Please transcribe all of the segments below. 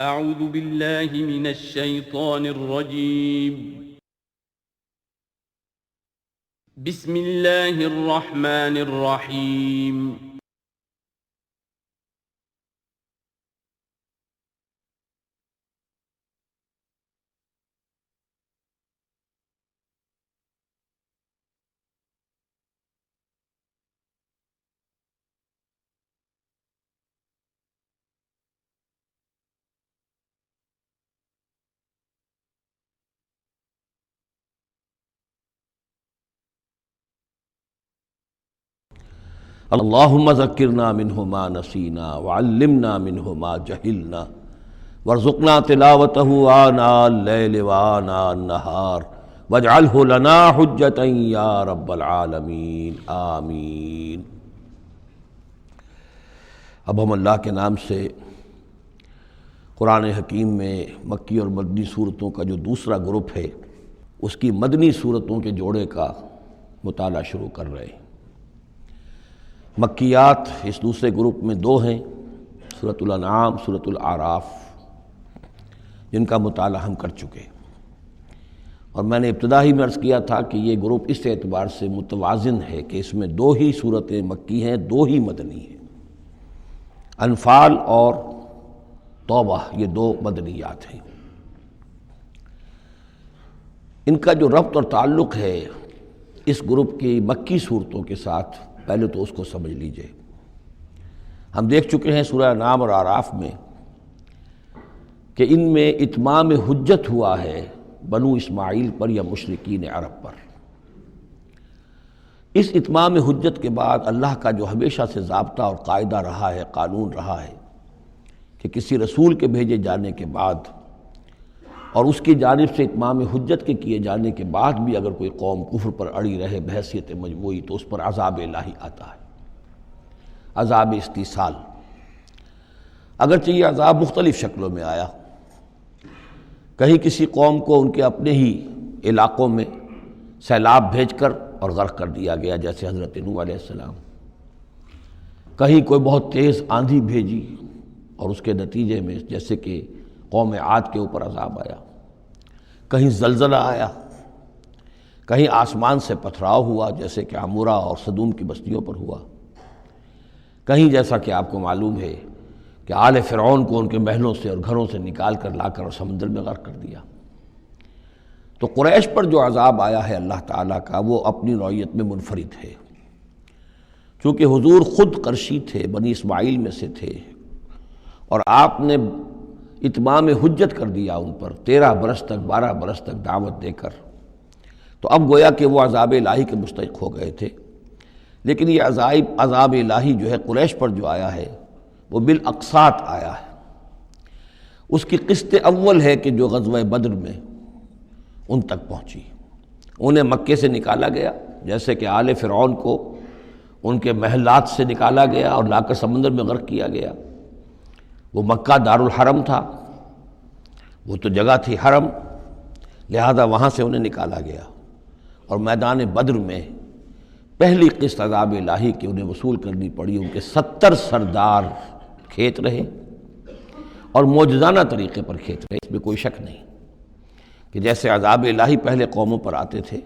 اعوذ باللہ من الشیطان الرجیم بسم اللہ الرحمن الرحیم اللہم ذکرنا منہ ما نسینا وعلمنا منہ ما جہلنا وارزقنا تلاوتہ آناء اللیل وآناء النہار واجعلہ لنا حجتا یا رب العالمین آمین۔ اب ہم اللہ کے نام سے قرآن حکیم میں مکی اور مدنی صورتوں کا جو دوسرا گروپ ہے اس کی مدنی صورتوں کے جوڑے کا مطالعہ شروع کر رہے ہیں۔ مکیات اس دوسرے گروپ میں دو ہیں، سورۃ الانعام، سورۃ الاعراف، جن کا مطالعہ ہم کر چکے، اور میں نے ابتدا ہی میں عرض کیا تھا کہ یہ گروپ اس اعتبار سے متوازن ہے کہ اس میں دو ہی سورتیں مکی ہیں، دو ہی مدنی ہیں۔ انفال اور توبہ یہ دو مدنیات ہیں۔ ان کا جو ربط اور تعلق ہے اس گروپ کی مکی صورتوں کے ساتھ، پہلے تو اس کو سمجھ لیجئے۔ ہم دیکھ چکے ہیں سورہ انعام اور اعراف میں کہ ان میں اتمام حجت ہوا ہے بنو اسماعیل پر یا مشرکین عرب پر۔ اس اتمام حجت کے بعد اللہ کا جو ہمیشہ سے ضابطہ اور قاعدہ رہا ہے، قانون رہا ہے کہ کسی رسول کے بھیجے جانے کے بعد اور اس کی جانب سے اتمام حجت کے کیے جانے کے بعد بھی اگر کوئی قوم کفر پر اڑی رہے بحیثیت مجموعی تو اس پر عذاب الہی آتا ہے، عذاب استیصال۔ اگرچہ یہ عذاب مختلف شکلوں میں آیا، کہیں کسی قوم کو ان کے اپنے ہی علاقوں میں سیلاب بھیج کر اور غرق کر دیا گیا، جیسے حضرت نوح علیہ السلام۔ کہیں کوئی بہت تیز آندھی بھیجی اور اس کے نتیجے میں جیسے کہ قوم عاد کے اوپر عذاب آیا، کہیں زلزلہ آیا، کہیں آسمان سے پتھراؤ ہوا جیسے کہ عمورہ اور صدوم کی بستیوں پر ہوا، کہیں جیسا کہ آپ کو معلوم ہے کہ آل فرعون کو ان کے محلوں سے اور گھروں سے نکال کر لا کر اور سمندر میں غرق کر دیا۔ تو قریش پر جو عذاب آیا ہے اللہ تعالیٰ کا، وہ اپنی نوعیت میں منفرد ہے، چونکہ حضور خود قرشی تھے، بنی اسماعیل میں سے تھے، اور آپ نے اتمام حجت کر دیا ان پر 13 برس تک، 12 برس تک دعوت دے کر، تو اب گویا کہ وہ عذاب الہی کے مستحق ہو گئے تھے۔ لیکن یہ عذاب الہی جو ہے قریش پر جو آیا ہے وہ بالاقساط آیا ہے۔ اس کی قسط اول ہے کہ جو غزوہ بدر میں ان تک پہنچی، انہیں مکے سے نکالا گیا، جیسے کہ آل فرعون کو ان کے محلات سے نکالا گیا اور لا کر سمندر میں غرق کیا گیا۔ وہ مکہ دارالحرم تھا، وہ تو جگہ تھی حرم، لہذا وہاں سے انہیں نکالا گیا، اور میدان بدر میں پہلی قسط عذاب الہی کی انہیں وصول کرنی پڑی۔ ان کے 70 سردار کھیت رہے اور معجزانہ طریقے پر کھیت رہے، اس میں کوئی شک نہیں کہ جیسے عذاب الہی پہلے قوموں پر آتے تھے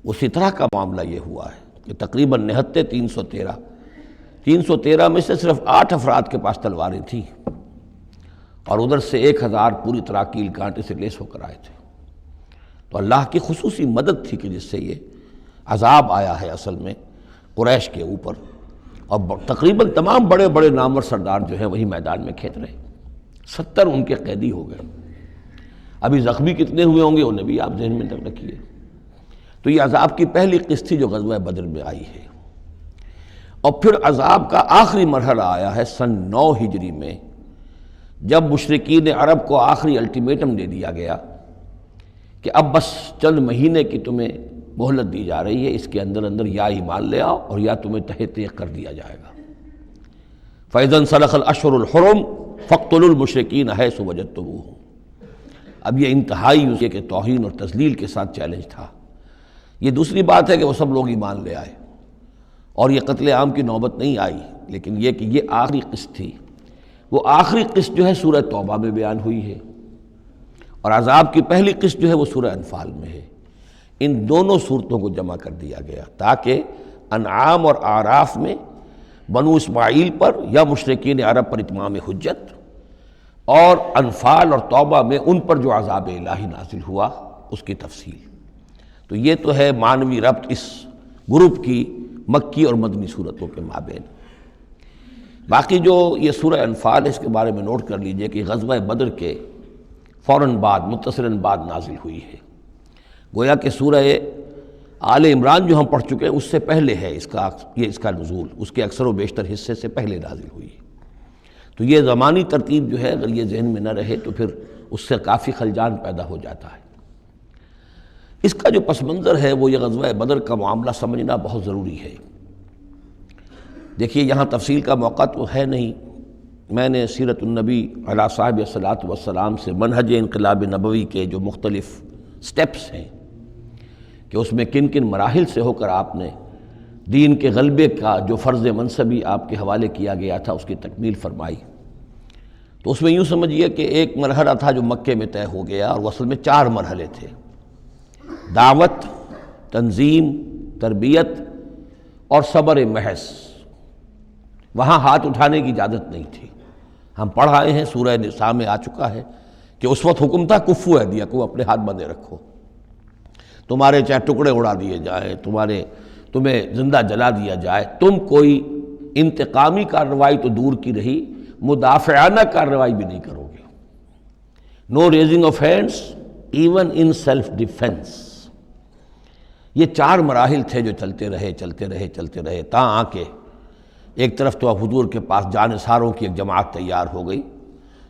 اسی طرح کا معاملہ یہ ہوا ہے کہ تقریباً نہتے 313 میں سے صرف 8 افراد کے پاس تلواریں تھیں، اور ادھر سے 1000 پوری طرح کیل کانٹے سے لیس ہو کر آئے تھے۔ تو اللہ کی خصوصی مدد تھی کہ جس سے یہ عذاب آیا ہے اصل میں قریش کے اوپر، اور تقریباً تمام بڑے بڑے نامور سردار جو ہیں وہی میدان میں کھیت رہے، 70 ان کے قیدی ہو گئے۔ ابھی زخمی کتنے ہوئے ہوں گے انہیں بھی آپ ذہن میں رکھیے۔ تو یہ عذاب کی پہلی قسط تھی جو غزوہ بدر میں آئی ہے، اور پھر عذاب کا آخری مرحلہ آیا ہے سن 9 ہجری میں، جب مشرکین عرب کو آخری الٹیمیٹم دے دیا گیا کہ اب بس چند مہینے کی تمہیں مہلت دی جا رہی ہے، اس کے اندر اندر یا ایمان لے آؤ اور یا تمہیں تہہ تیغ کر دیا جائے گا۔ فَإِذَا انسَلَخَ الْأَشْهُرُ الْحُرُمُ فَاقْتُلُوا الْمُشْرِكِينَ حَيْثُ وَجَدتُّمُوهُمْ۔ اب یہ انتہائی اس کے توہین اور تذلیل کے ساتھ چیلنج تھا۔ یہ دوسری بات ہے کہ وہ سب لوگ ایمان لے آئے اور یہ قتل عام کی نوبت نہیں آئی، لیکن یہ کہ یہ آخری قسط تھی۔ وہ آخری قسط جو ہے سورہ توبہ میں بیان ہوئی ہے، اور عذاب کی پہلی قسط جو ہے وہ سورہ انفال میں ہے۔ ان دونوں صورتوں کو جمع کر دیا گیا تاکہ انعام اور اعراف میں بنو اسماعیل پر یا مشرکین عرب پر اتمام حجت، اور انفال اور توبہ میں ان پر جو عذاب الہی نازل ہوا اس کی تفصیل۔ تو یہ تو ہے معنوی ربط اس گروپ کی مکی اور مدنی صورتوں کے مابین۔ باقی جو یہ سورہ انفال ہے اس کے بارے میں نوٹ کر لیجئے کہ غزوہ بدر کے فوراً بعد متصلاً بعد نازل ہوئی ہے۔ گویا کہ سورہ آل عمران جو ہم پڑھ چکے ہیں اس سے پہلے ہے اس کا نزول، اس کے اکثر و بیشتر حصے سے پہلے نازل ہوئی ہے۔ تو یہ زمانی ترتیب جو ہے اگر یہ ذہن میں نہ رہے تو پھر اس سے کافی خلجان پیدا ہو جاتا ہے۔ اس کا جو پس منظر ہے وہ یہ غزوہ بدر کا معاملہ سمجھنا بہت ضروری ہے۔ دیکھیے یہاں تفصیل کا موقع تو ہے نہیں، میں نے سیرت النبی علیہ صاحب الصلاۃ والسلام سے منہج انقلاب نبوی کے جو مختلف سٹیپس ہیں کہ اس میں کن کن مراحل سے ہو کر آپ نے دین کے غلبے کا جو فرض منصبی آپ کے حوالے کیا گیا تھا اس کی تکمیل فرمائی۔ تو اس میں یوں سمجھیے کہ ایک مرحلہ تھا جو مکے میں طے ہو گیا، اور وہ اصل میں 4 مرحلے تھے: دعوت، تنظیم، تربیت اور صبر محض۔ وہاں ہاتھ اٹھانے کی اجازت نہیں تھی۔ ہم پڑھ آئے ہیں، سورہ نساء میں آ چکا ہے کہ اس وقت حکم تھا کفو ایدیکم، اپنے ہاتھ بندھے رکھو، تمہارے چاہے ٹکڑے اڑا دیے جائیں، تمہیں زندہ جلا دیا جائے، تم کوئی انتقامی کارروائی تو دور کی رہی، مدافعانہ کارروائی بھی نہیں کرو گے۔ No raising of hands even in self defence. یہ 4 مراحل تھے جو چلتے رہے تاں آ کے ایک طرف تو حضور کے پاس جانثاروں کی ایک جماعت تیار ہو گئی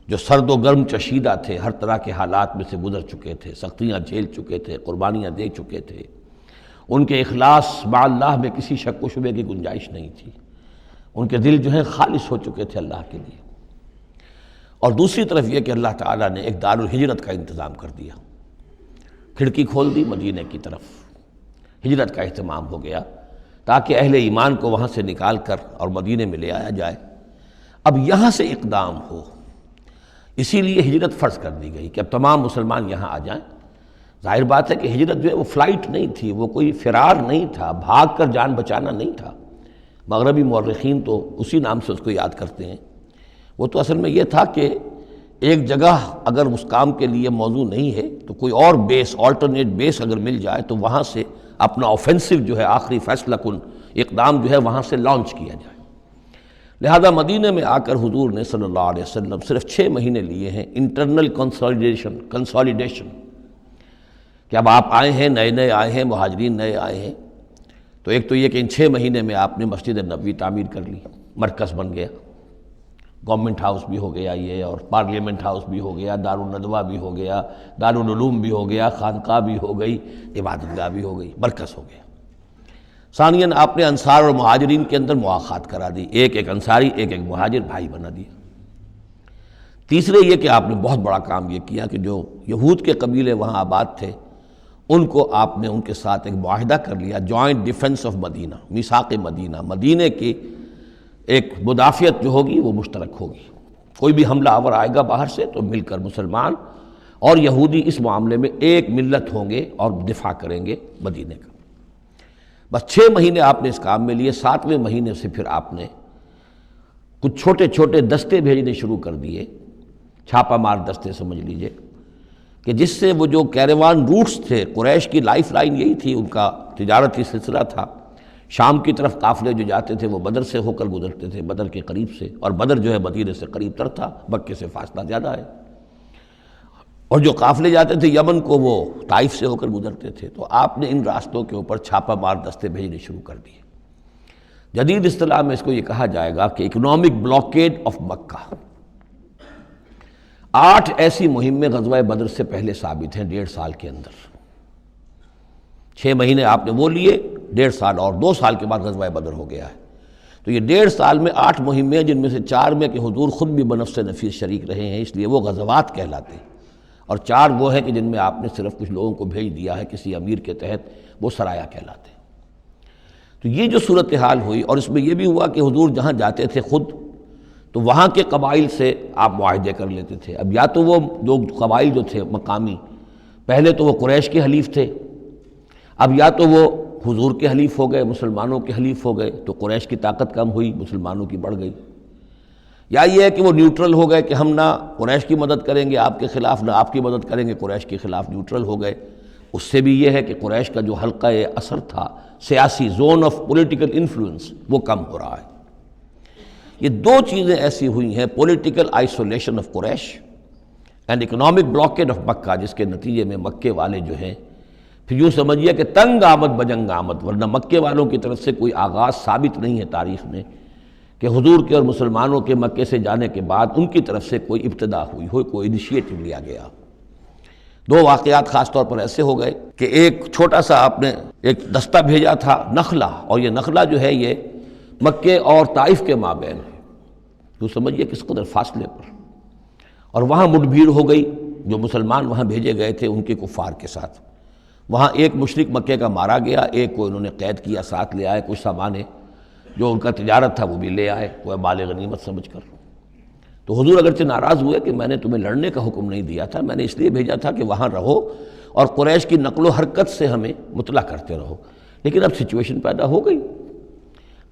جو سرد و گرم چشیدہ تھے، ہر طرح کے حالات میں سے گزر چکے تھے، سختیاں جھیل چکے تھے، قربانیاں دے چکے تھے، ان کے اخلاص مع اللہ میں کسی شک و شبے کی گنجائش نہیں تھی، ان کے دل جو ہیں خالص ہو چکے تھے اللہ کے لیے۔ اور دوسری طرف یہ کہ اللہ تعالیٰ نے ایک دار الہجرت کا انتظام کر دیا، کھڑکی کھول دی مدینہ کی طرف، ہجرت کا اہتمام ہو گیا تاکہ اہل ایمان کو وہاں سے نکال کر اور مدینے میں لے آیا جائے۔ اب یہاں سے اقدام ہو، اسی لیے ہجرت فرض کر دی گئی کہ اب تمام مسلمان یہاں آ جائیں۔ ظاہر بات ہے کہ ہجرت جو ہے وہ فلائٹ نہیں تھی، وہ کوئی فرار نہیں تھا، بھاگ کر جان بچانا نہیں تھا۔ مغربی مورخین تو اسی نام سے اس کو یاد کرتے ہیں۔ وہ تو اصل میں یہ تھا کہ ایک جگہ اگر اس کام کے لیے موضوع نہیں ہے تو کوئی اور بیس، آلٹرنیٹ بیس اگر مل جائے تو وہاں سے اپنا آفینسو جو ہے آخری فیصلہ کن اقدام جو ہے وہاں سے لانچ کیا جائے۔ لہذا مدینہ میں آ کر حضور نے صلی اللہ علیہ وسلم صرف 6 مہینے لیے ہیں انٹرنل کنسالیڈیشن، کہ اب آپ آئے ہیں، نئے آئے ہیں، مہاجرین نئے آئے ہیں، تو ایک تو یہ کہ ان 6 مہینے میں آپ نے مسجد نبوی تعمیر کر لی، مرکز بن گیا، گورنمنٹ ہاؤس بھی ہو گیا یہ، اور پارلیمنٹ ہاؤس بھی ہو گیا، دارالندوہ بھی ہو گیا، دارالعلوم بھی ہو گیا، خانقاہ بھی ہو گئی، عبادت گاہ بھی ہو گئی، مرکز ہو گیا۔ ثانیاً آپ نے انصار اور مہاجرین کے اندر مواخات کرا دی، ایک انصاری ایک مہاجر بھائی بنا دیا۔ تیسرے یہ کہ آپ نے بہت بڑا کام یہ کیا کہ جو یہود کے قبیلے وہاں آباد تھے ان کو آپ نے ان کے ساتھ ایک معاہدہ کر لیا، جوائنٹ ڈیفنس آف مدینہ، میثاق مدینہ، مدینہ کی ایک مدافعت جو ہوگی وہ مشترک ہوگی۔ کوئی بھی حملہ آور آئے گا باہر سے تو مل کر مسلمان اور یہودی اس معاملے میں ایک ملت ہوں گے اور دفاع کریں گے مدینہ کا۔ بس 6 مہینے آپ نے اس کام میں لیے، 7ویں مہینے سے پھر آپ نے کچھ چھوٹے چھوٹے دستے بھیجنے شروع کر دیے، چھاپا مار دستے سمجھ لیجئے، کہ جس سے وہ جو کیروان روٹس تھے، قریش کی لائف لائن یہی تھی، ان کا تجارتی سلسلہ تھا، شام کی طرف قافلے جو جاتے تھے وہ بدر سے ہو کر گزرتے تھے، بدر کے قریب سے، اور بدر جو ہے مدینہ سے قریب تر تھا، مکے سے فاصلہ زیادہ ہے، اور جو قافلے جاتے تھے یمن کو وہ طائف سے ہو کر گزرتے تھے۔ تو آپ نے ان راستوں کے اوپر چھاپا مار دستے بھیجنے شروع کر دیے۔ جدید اصطلاح میں اس کو یہ کہا جائے گا کہ اکنامک بلاکیڈ آف مکہ۔ 8 ایسی مہمیں غزوہ بدر سے پہلے ثابت ہیں 1.5 سال کے اندر۔ 6 مہینے آپ نے وہ لیے، 1.5 سال اور 2 سال کے بعد غزوہ بدر ہو گیا ہے۔ تو یہ 1.5 سال میں 8 مہمیں، جن میں سے 4 میں کہ حضور خود بھی بنفس نفیس شریک رہے ہیں، اس لیے وہ غزوات کہلاتے ہیں، اور 4 وہ ہیں کہ جن میں آپ نے صرف کچھ لوگوں کو بھیج دیا ہے کسی امیر کے تحت، وہ سرایا کہلاتے ہیں۔ تو یہ جو صورتحال ہوئی، اور اس میں یہ بھی ہوا کہ حضور جہاں جاتے تھے خود تو وہاں کے قبائل سے آپ معاہدے کر لیتے تھے۔ اب یا تو وہ جو قبائل جو تھے مقامی، پہلے تو وہ قریش کے حلیف تھے، اب یا تو وہ حضور کے حلیف ہو گئے، مسلمانوں کے حلیف ہو گئے، تو قریش کی طاقت کم ہوئی، مسلمانوں کی بڑھ گئی، یا یہ ہے کہ وہ نیوٹرل ہو گئے کہ ہم نہ قریش کی مدد کریں گے آپ کے خلاف، نہ آپ کی مدد کریں گے قریش کے خلاف، نیوٹرل ہو گئے۔ اس سے بھی یہ ہے کہ قریش کا جو حلقہ اثر تھا، سیاسی زون آف پولیٹیکل انفلوئنس، وہ کم ہو رہا ہے۔ یہ دو چیزیں ایسی ہوئی ہیں، political isolation of Quraysh and economic blockade of Mecca, جس کے نتیجے میں مکے والے جو ہیں، پھر یوں سمجھیے کہ تنگ آمد بجنگ آمد، ورنہ مکے والوں کی طرف سے کوئی آغاز ثابت نہیں ہے تاریخ میں کہ حضور کے اور مسلمانوں کے مکے سے جانے کے بعد ان کی طرف سے کوئی ابتدا ہوئی ہو، کوئی انیشیٹو لیا گیا۔ دو واقعات خاص طور پر ایسے ہو گئے کہ ایک چھوٹا سا آپ نے ایک دستہ بھیجا تھا نخلا، اور یہ نخلا جو ہے یہ مکے اور طائف کے مابین ہے، تو سمجھیے کس قدر فاصلے پر، اور وہاں مٹ بھیڑ ہو گئی، جو مسلمان وہاں بھیجے گئے تھے ان کے کفار کے ساتھ۔ وہاں ایک مشرک مکے کا مارا گیا، ایک کو انہوں نے قید کیا، ساتھ لے آئے، کچھ سامان جو ان کا تجارت تھا وہ بھی لے آئے، وہ مال غنیمت سمجھ کر۔ تو حضور اگرچہ ناراض ہوئے کہ میں نے تمہیں لڑنے کا حکم نہیں دیا تھا، میں نے اس لیے بھیجا تھا کہ وہاں رہو اور قریش کی نقل و حرکت سے ہمیں مطلع کرتے رہو، لیکن اب سچویشن پیدا ہو گئی،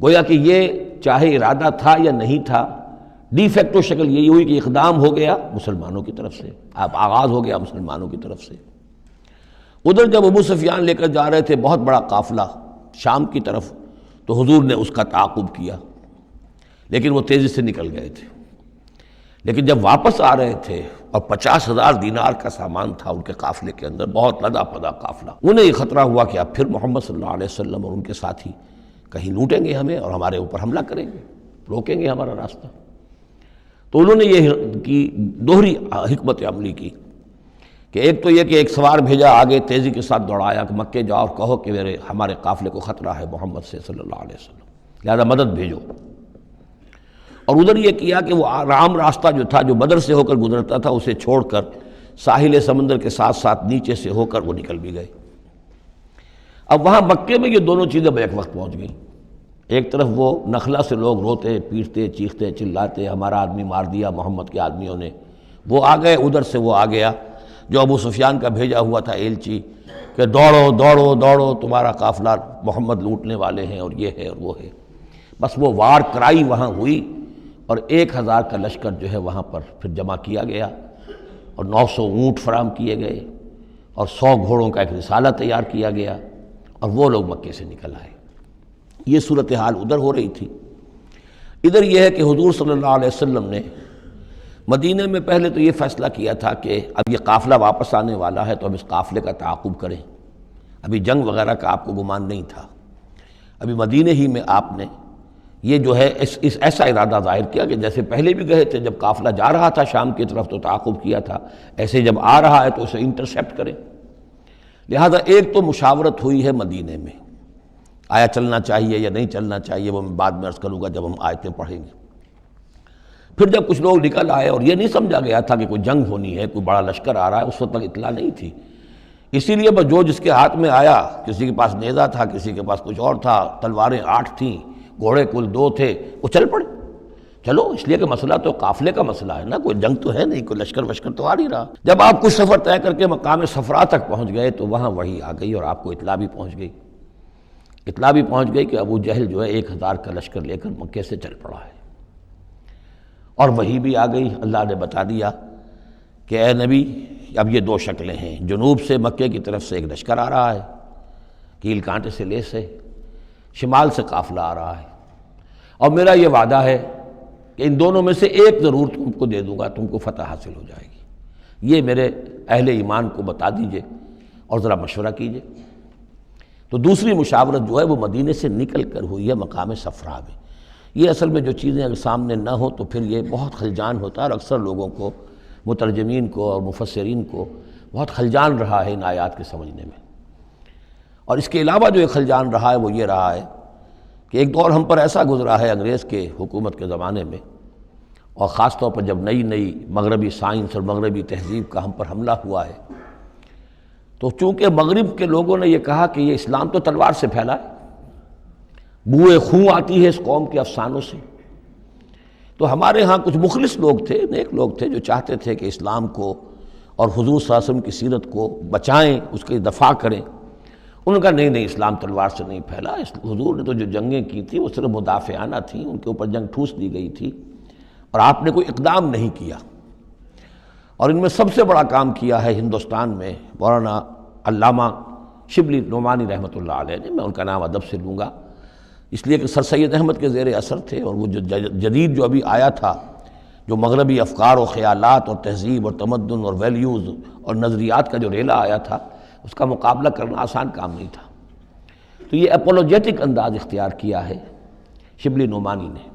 گویا کہ یہ چاہے ارادہ تھا یا نہیں تھا، ڈی فیکٹو شکل یہی ہوئی کہ اقدام ہو گیا مسلمانوں کی طرف سے، اب آغاز ہو گیا مسلمانوں کی طرف سے۔ ادھر جب ابو سفیان لے کر جا رہے تھے بہت بڑا قافلہ شام کی طرف، تو حضور نے اس کا تعاقب کیا، لیکن وہ تیزی سے نکل گئے تھے۔ لیکن جب واپس آ رہے تھے اور 50,000 دینار کا سامان تھا ان کے قافلے کے اندر، بہت لدا پدا قافلہ، انہیں یہ خطرہ ہوا کہ اب پھر محمد صلی اللہ علیہ وسلم اور ان کے ساتھی کہیں لوٹیں گے ہمیں اور ہمارے اوپر حملہ کریں گے، روکیں گے ہمارا راستہ۔ تو انہوں نے یہ کی دوہری حکمت عملی کی کہ ایک تو یہ کہ ایک سوار بھیجا آگے تیزی کے ساتھ دوڑایا کہ مکے جاؤ اور کہو کہ ہمارے قافلے کو خطرہ ہے محمد سے صلی اللہ علیہ وسلم، لہذا مدد بھیجو۔ اور ادھر یہ کیا کہ وہ عام راستہ جو تھا، جو بدر سے ہو کر گزرتا تھا، اسے چھوڑ کر ساحل سمندر کے ساتھ ساتھ نیچے سے ہو کر وہ نکل بھی گئے۔ اب وہاں مکے میں یہ دونوں چیزیں بیک وقت پہنچ گئیں، ایک طرف وہ نخلا سے لوگ روتے پیٹتے چیختے چلاتے ہمارا آدمی مار دیا محمد کے آدمیوں نے، وہ آ گئے، ادھر سے وہ آ گیا جو ابو سفیان کا بھیجا ہوا تھا ایلچی کہ دوڑو دوڑو دوڑو تمہارا قافلہ محمد لوٹنے والے ہیں اور یہ ہے اور وہ ہے۔ بس وہ وار کرائی وہاں ہوئی اور 1000 کا لشکر جو ہے وہاں پر پھر جمع کیا گیا اور 900 اونٹ فراہم کیے گئے اور 100 گھوڑوں کا ایک رسالہ تیار کیا گیا اور وہ لوگ مکے سے نکل آئے۔ یہ صورتحال ادھر ہو رہی تھی۔ ادھر یہ ہے کہ حضور صلی اللہ علیہ وسلم نے مدینہ میں پہلے تو یہ فیصلہ کیا تھا کہ اب یہ قافلہ واپس آنے والا ہے تو اب اس قافلے کا تعاقب کریں، ابھی جنگ وغیرہ کا آپ کو گمان نہیں تھا، ابھی مدینہ ہی میں آپ نے یہ جو ہے اس ایسا ارادہ ظاہر کیا کہ جیسے پہلے بھی گئے تھے، جب قافلہ جا رہا تھا شام کی طرف تو تعاقب کیا تھا، ایسے جب آ رہا ہے تو اسے انٹرسیپٹ کریں۔ لہذا ایک تو مشاورت ہوئی ہے مدینہ میں، آیا چلنا چاہیے یا نہیں چلنا چاہیے، وہ میں بعد میں عرض کروں گا جب ہم آیتیں پڑھیں گے۔ پھر جب کچھ لوگ نکل آئے اور یہ نہیں سمجھا گیا تھا کہ کوئی جنگ ہونی ہے، کوئی بڑا لشکر آ رہا ہے، اس وقت تک اطلاع نہیں تھی، اسی لیے بس جو جس کے ہاتھ میں آیا، کسی کے پاس نیزہ تھا، کسی کے پاس کچھ اور تھا، تلواریں 8 تھیں، گھوڑے کل 2 تھے، وہ چل پڑے۔ چلو اس لیے کہ مسئلہ تو قافلے کا مسئلہ ہے نا، کوئی جنگ تو ہے نہیں، کوئی لشکر وشکر تو آ نہیں رہا۔ جب آپ کچھ سفر طے کر کے مقام صفرا تک پہنچ گئے تو وہاں وحی آ گئی اور آپ کو اطلاع بھی پہنچ گئی، اطلاع بھی پہنچ گئی کہ ابو جہل جو ہے 1000 کا لشکر لے کر مکے سے چل پڑا ہے، اور وحی بھی آ گئی، اللہ نے بتا دیا کہ اے نبی اب یہ 2 شکلیں ہیں، جنوب سے مکے کی طرف سے ایک لشکر آ رہا ہے کیل کانٹے سے لیس ہے، شمال سے قافلہ آ رہا ہے، اور میرا یہ وعدہ ہے کہ ان دونوں میں سے ایک ضرور تم کو دے دوں گا، تم کو فتح حاصل ہو جائے گی، یہ میرے اہل ایمان کو بتا دیجئے اور ذرا مشورہ کیجئے۔ تو دوسری مشاورت جو ہے وہ مدینے سے نکل کر ہوئی ہے مقام صفرا میں۔ یہ اصل میں جو چیزیں اگر سامنے نہ ہوں تو پھر یہ بہت خلجان ہوتا ہے، اور اکثر لوگوں کو، مترجمین کو اور مفسرین کو بہت خلجان رہا ہے ان آیات کے سمجھنے میں۔ اور اس کے علاوہ جو ایک خلجان رہا ہے وہ یہ رہا ہے کہ ایک دور ہم پر ایسا گزرا ہے انگریز کے حکومت کے زمانے میں، اور خاص طور پر جب نئی مغربی سائنس اور مغربی تہذیب کا ہم پر حملہ ہوا ہے، تو چونکہ مغرب کے لوگوں نے یہ کہا کہ یہ اسلام تو تلوار سے پھیلا ہے، بوئے خون آتی ہے اس قوم کے افسانوں سے، تو ہمارے ہاں کچھ مخلص لوگ تھے، نیک لوگ تھے، جو چاہتے تھے کہ اسلام کو اور حضور صلی اللہ علیہ وسلم کی سیرت کو بچائیں، اس کی دفاع کریں۔ انہوں نے کہا نہیں اسلام تلوار سے نہیں پھیلا، حضور نے تو جو جنگیں کی تھیں وہ صرف مدافعانہ تھیں، ان کے اوپر جنگ ٹھوس دی گئی تھی اور آپ نے کوئی اقدام نہیں کیا۔ اور ان میں سب سے بڑا کام کیا ہے ہندوستان میں مولانا علامہ شبلی نعمانی رحمۃ اللہ علیہ نے، میں ان کا نام ادب سے لوں گا اس لیے کہ سر سید احمد کے زیر اثر تھے، اور وہ جو جدید جو ابھی آیا تھا، جو مغربی افکار و خیالات اور تہذیب اور تمدن اور ویلیوز اور نظریات کا جو ریلا آیا تھا، اس کا مقابلہ کرنا آسان کام نہیں تھا۔ تو یہ اپولوجیٹک انداز اختیار کیا ہے شبلی نعمانی نے،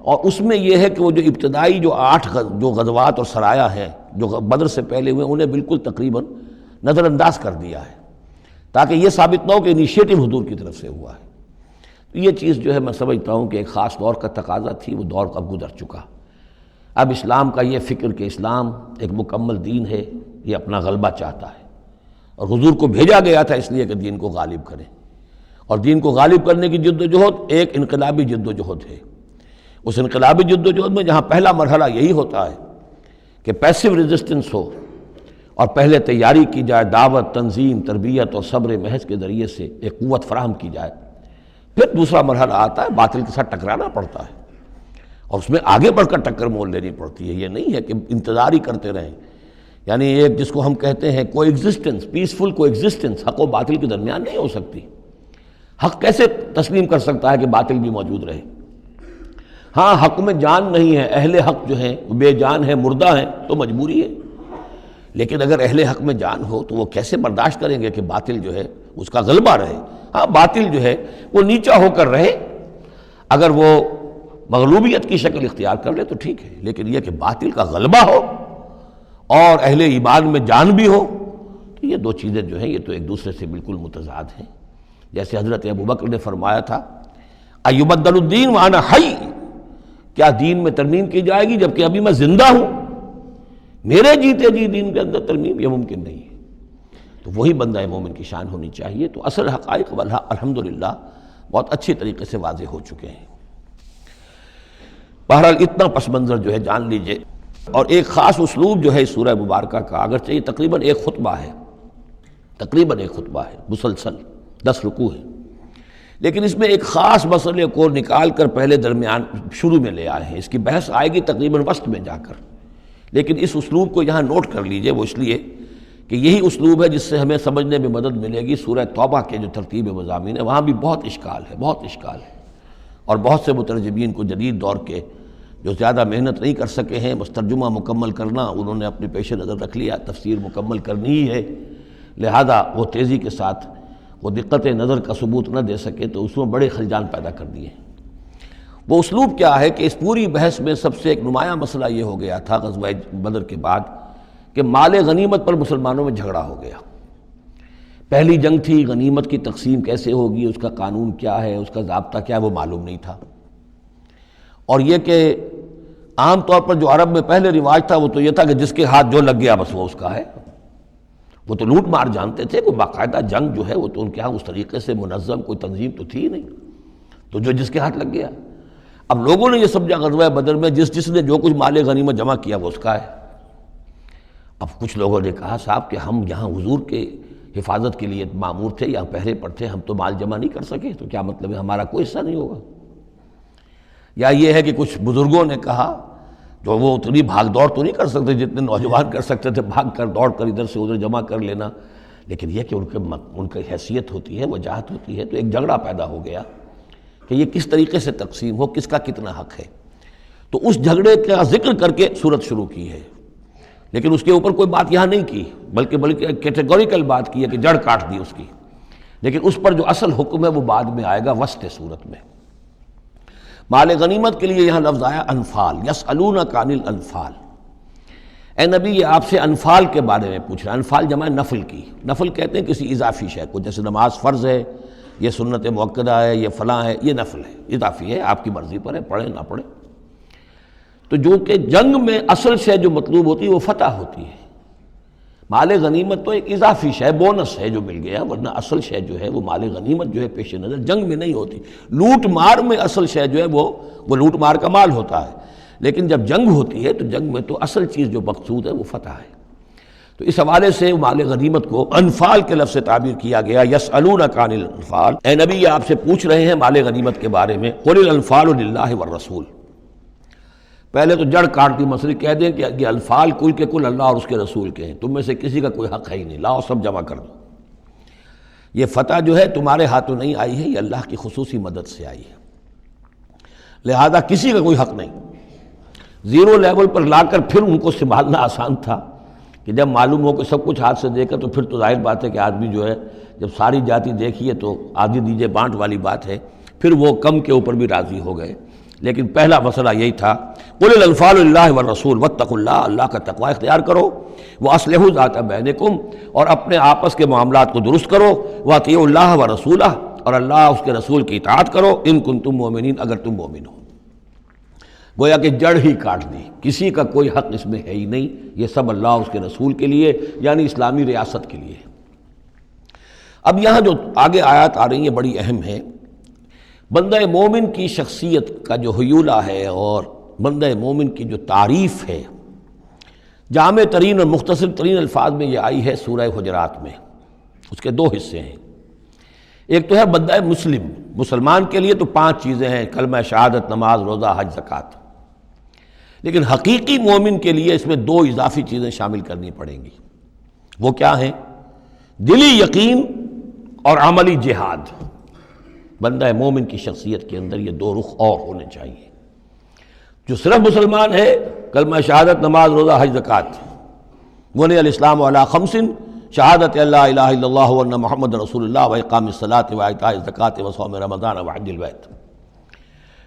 اور اس میں یہ ہے کہ وہ جو ابتدائی جو 8 جو غزوات اور سرایا ہیں جو بدر سے پہلے ہوئے، انہیں بالکل تقریباً نظر انداز کر دیا ہے، تاکہ یہ ثابت نہ ہو کہ انیشیٹو حضور کی طرف سے ہوا ہے۔ تو یہ چیز جو ہے میں سمجھتا ہوں کہ ایک خاص دور کا تقاضا تھی، وہ دور اب گزر چکا۔ اب اسلام کا یہ فکر کہ اسلام ایک مکمل دین ہے، یہ اپنا غلبہ چاہتا ہے، اور حضور کو بھیجا گیا تھا اس لیے کہ دین کو غالب کریں، اور دین کو غالب کرنے کی جد و جہد ایک انقلابی جد و جہد ہے۔ اس انقلابی جد و جہد میں جہاں پہلا مرحلہ یہی ہوتا ہے کہ پیسو ریزسٹنس ہو، اور پہلے تیاری کی جائے، دعوت، تنظیم، تربیت اور صبر محض کے ذریعے سے ایک قوت فراہم کی جائے، پھر دوسرا مرحلہ آتا ہے باطل کے ساتھ ٹکرانا پڑتا ہے، اور اس میں آگے بڑھ کر ٹکر مول لینی پڑتی ہے۔ یہ نہیں ہے کہ انتظار ہی کرتے رہیں، یعنی ایک جس کو ہم کہتے ہیں کو ایگزسٹنس، پیسفل کو ایگزسٹنس، حق و باطل کے درمیان نہیں ہو سکتی۔ حق کیسے تسلیم کر سکتا ہے کہ باطل بھی موجود رہے؟ ہاں حق میں جان نہیں ہے، اہل حق جو ہیں بے جان ہیں، مردہ ہیں، تو مجبوری ہے، لیکن اگر اہل حق میں جان ہو تو وہ کیسے برداشت کریں گے کہ باطل جو ہے اس کا غلبہ رہے؟ ہاں باطل جو ہے وہ نیچا ہو کر رہے، اگر وہ مغلوبیت کی شکل اختیار کر لے تو ٹھیک ہے، لیکن یہ کہ باطل کا غلبہ ہو اور اہل ایمان میں جان بھی ہو، تو یہ دو چیزیں جو ہیں یہ تو ایک دوسرے سے بالکل متضاد ہیں۔ جیسے حضرت ابوبکر نے فرمایا تھا ایبدل الدین وانا حی، کیا دین میں ترمیم کی جائے گی جبکہ ابھی میں زندہ ہوں؟ میرے جیتے جی دین کے اندر ترمیم، یہ ممکن نہیں ہے۔ تو وہی بندہ مومن کی شان ہونی چاہیے۔ تو اصل حقائق الحمدللہ بہت اچھی طریقے سے واضح ہو چکے ہیں۔ بہرحال اتنا پس منظر جو ہے جان لیجئے، اور ایک خاص اسلوب جو ہے اس سورہ مبارکہ کا، اگرچہ یہ تقریباً ایک خطبہ ہے مسلسل 10 رکوع ہے، لیکن اس میں ایک خاص مسئلے کو نکال کر پہلے درمیان شروع میں لے آئے ہیں۔ اس کی بحث آئے گی تقریباً وسط میں جا کر، لیکن اس اسلوب کو یہاں نوٹ کر لیجئے، وہ اس لیے کہ یہی اسلوب ہے جس سے ہمیں سمجھنے میں مدد ملے گی۔ سورہ توبہ کے جو ترتیب مضامین ہے وہاں بھی بہت اشکال ہے، اور بہت سے مترجمین کو جدید دور کے جو زیادہ محنت نہیں کر سکے ہیں، بس ترجمہ مکمل کرنا انہوں نے اپنے پیش نظر رکھ لیا، تفسیر مکمل کرنی ہی ہے، لہذا وہ تیزی کے ساتھ وہ دقت نظر کا ثبوت نہ دے سکے تو اس میں بڑے خلجان پیدا کر دیے۔ وہ اسلوب کیا ہے کہ اس پوری بحث میں سب سے ایک نمایاں مسئلہ یہ ہو گیا تھا غزوہ بدر کے بعد کہ مال غنیمت پر مسلمانوں میں جھگڑا ہو گیا۔ پہلی جنگ تھی، غنیمت کی تقسیم کیسے ہوگی، اس کا قانون کیا ہے، اس کا ضابطہ کیا ہے، وہ معلوم نہیں تھا۔ اور یہ کہ عام طور پر جو عرب میں پہلے رواج تھا وہ تو یہ تھا کہ جس کے ہاتھ جو لگ گیا بس وہ اس کا ہے۔ وہ تو لوٹ مار جانتے تھے، کوئی باقاعدہ جنگ جو ہے وہ تو ان کے ہاں اس طریقے سے منظم کوئی تنظیم تو تھی ہی نہیں، تو جو جس کے ہاتھ لگ گیا۔ اب لوگوں نے یہ سمجھا غزوہ بدر میں جس نے جو کچھ مال غنیمت جمع کیا وہ اس کا ہے۔ اب کچھ لوگوں نے کہا صاحب کہ ہم یہاں حضور کے حفاظت کے لیے مامور تھے، یہاں پہرے پر تھے، ہم تو مال جمع نہیں کر سکے، تو کیا مطلب ہے ہمارا کوئی حصہ نہیں ہوگا؟ یا یہ ہے کہ کچھ بزرگوں نے کہا جو وہ اتنی بھاگ دوڑ تو نہیں کر سکتے جتنے نوجوان کر سکتے تھے، بھاگ کر دوڑ کر ادھر سے ادھر جمع کر لینا، لیکن یہ کہ ان کی حیثیت ہوتی ہے، وجاہت ہوتی ہے، تو ایک جھگڑا پیدا ہو گیا کہ یہ کس طریقے سے تقسیم ہو، کس کا کتنا حق ہے۔ تو اس جھگڑے کا ذکر کر کے سورت شروع کی ہے، لیکن اس کے اوپر کوئی بات یہاں نہیں کی، بلکہ کیٹیگوریکل بات کی ہے کہ جڑ کاٹ دی اس کی، لیکن اس پر جو اصل حکم ہے وہ بعد میں آئے گا وسط سورت میں۔ مال غنیمت کے لیے یہاں لفظ آیا انفال، یسألونک عن الانفال، اے نبی یہ آپ سے انفال کے بارے میں پوچھ رہا ہے۔ انفال جمع نفل کی، نفل کہتے ہیں کسی اضافی شے کو، جیسے نماز فرض ہے، یہ سنت مؤکدہ ہے، یہ فلاں ہے، یہ نفل ہے، اضافی ہے، آپ کی مرضی پر ہے، پڑھیں نہ پڑھیں۔ تو جو کہ جنگ میں اصل شے جو مطلوب ہوتی ہے وہ فتح ہوتی ہے، مال غنیمت تو ایک اضافی شے، بونس ہے جو مل گیا، ورنہ اصل شے جو ہے وہ مال غنیمت جو ہے پیش نظر جنگ میں نہیں ہوتی۔ لوٹ مار میں اصل شے جو ہے وہ لوٹ مار کا مال ہوتا ہے، لیکن جب جنگ ہوتی ہے تو جنگ میں تو اصل چیز جو مقصود ہے وہ فتح ہے۔ تو اس حوالے سے مال غنیمت کو انفال کے لفظ سے تعبیر کیا گیا، یسألونک عن الانفال، اے نبی یہ آپ سے پوچھ رہے ہیں مال غنیمت کے بارے میں، قل الانفال للہ والرسول۔ پہلے تو جڑ کاٹ دی مسئلے، کہہ دیں کہ یہ انفال کل کے کل اللہ اور اس کے رسول کے ہیں، تم میں سے کسی کا کوئی حق ہے ہی نہیں، لاؤ سب جمع کر دو۔ یہ فتح جو ہے تمہارے ہاتھوں نہیں آئی ہے، یہ اللہ کی خصوصی مدد سے آئی ہے، لہذا کسی کا کوئی حق نہیں۔ زیرو لیول پر لا کر پھر ان کو سنبھالنا آسان تھا کہ جب معلوم ہو کہ سب کچھ ہاتھ سے دے کر، تو پھر تو ظاہر بات ہے کہ آدمی جو ہے جب ساری جاتی دیکھیے تو آدھی دیجے بانٹ والی بات ہے، پھر وہ کم کے اوپر بھی راضی ہو گئے۔ لیکن پہلا مسئلہ یہی تھا، قل الانفال للہ والرسول واتقوا اللہ، اللہ کا تقوی اختیار کرو، واصلحوا ذات بینکم، اور اپنے آپس کے معاملات کو درست کرو، واطیعوا اللہ ورسولہ، اور اللہ اس کے رسول کی اطاعت کرو، ان کنتم مؤمنین، اگر تم مومن ہو۔ گویا کہ جڑ ہی کاٹ دی، کسی کا کوئی حق اس میں ہے ہی نہیں، یہ سب اللہ اس کے رسول کے لیے، یعنی اسلامی ریاست کے لیے۔ اب یہاں جو آگے آیات آ رہی ہیں بڑی اہم ہے۔ بندہ مومن کی شخصیت کا جو حیولہ ہے اور بندہ مومن کی جو تعریف ہے، جامع ترین اور مختصر ترین الفاظ میں یہ آئی ہے سورہ حجرات میں۔ اس کے دو حصے ہیں، ایک تو ہے بندہ مسلم، مسلمان کے لیے تو 5 چیزیں ہیں، کلمہ شہادت، نماز، روزہ، حج، زکوٰۃ، لیکن حقیقی مومن کے لیے اس میں 2 اضافی چیزیں شامل کرنی پڑیں گی۔ وہ کیا ہیں؟ دلی یقین اور عملی جہاد۔ بندہ مومن کی شخصیت کے اندر یہ 2 رخ اور ہونے چاہیے۔ جو صرف مسلمان ہے، کلمہ شہادت، نماز، روزہ، حج، زکوٰۃ، بنی الاسلام علی 5، شہادت اللہ الہ الا اللہ وان محمد رسول اللہ واقام الصلاۃ وایتاء الزکوٰۃ وصوم رمضان وحج البیت۔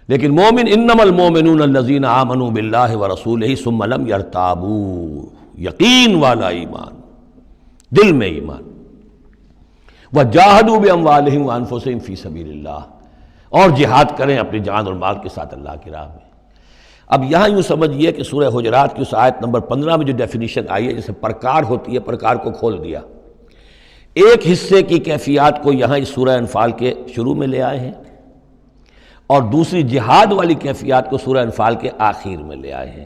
لیکن مومن، انما المؤمنون الذین آمنوا باللہ ورسولہ ثم لم یرتابوا، یقین والا ایمان، دل میں ایمان، وجاہدوا باموالہم وانفسہم فی سبیل اللہ، اور جہاد کریں اپنی جان اور مال کے ساتھ اللہ کی راہ میں۔ اب یہاں یوں سمجھیے کہ سورہ حجرات کی اس آیت نمبر 15 میں جو ڈیفینیشن آئی ہے، جیسے پرکار ہوتی ہے، پرکار کو کھول دیا۔ ایک حصے کی کیفیات کو یہاں اس سورہ انفال کے شروع میں لے آئے ہیں، اور دوسری جہاد والی کیفیات کو سورہ انفال کے آخر میں لے آئے ہیں۔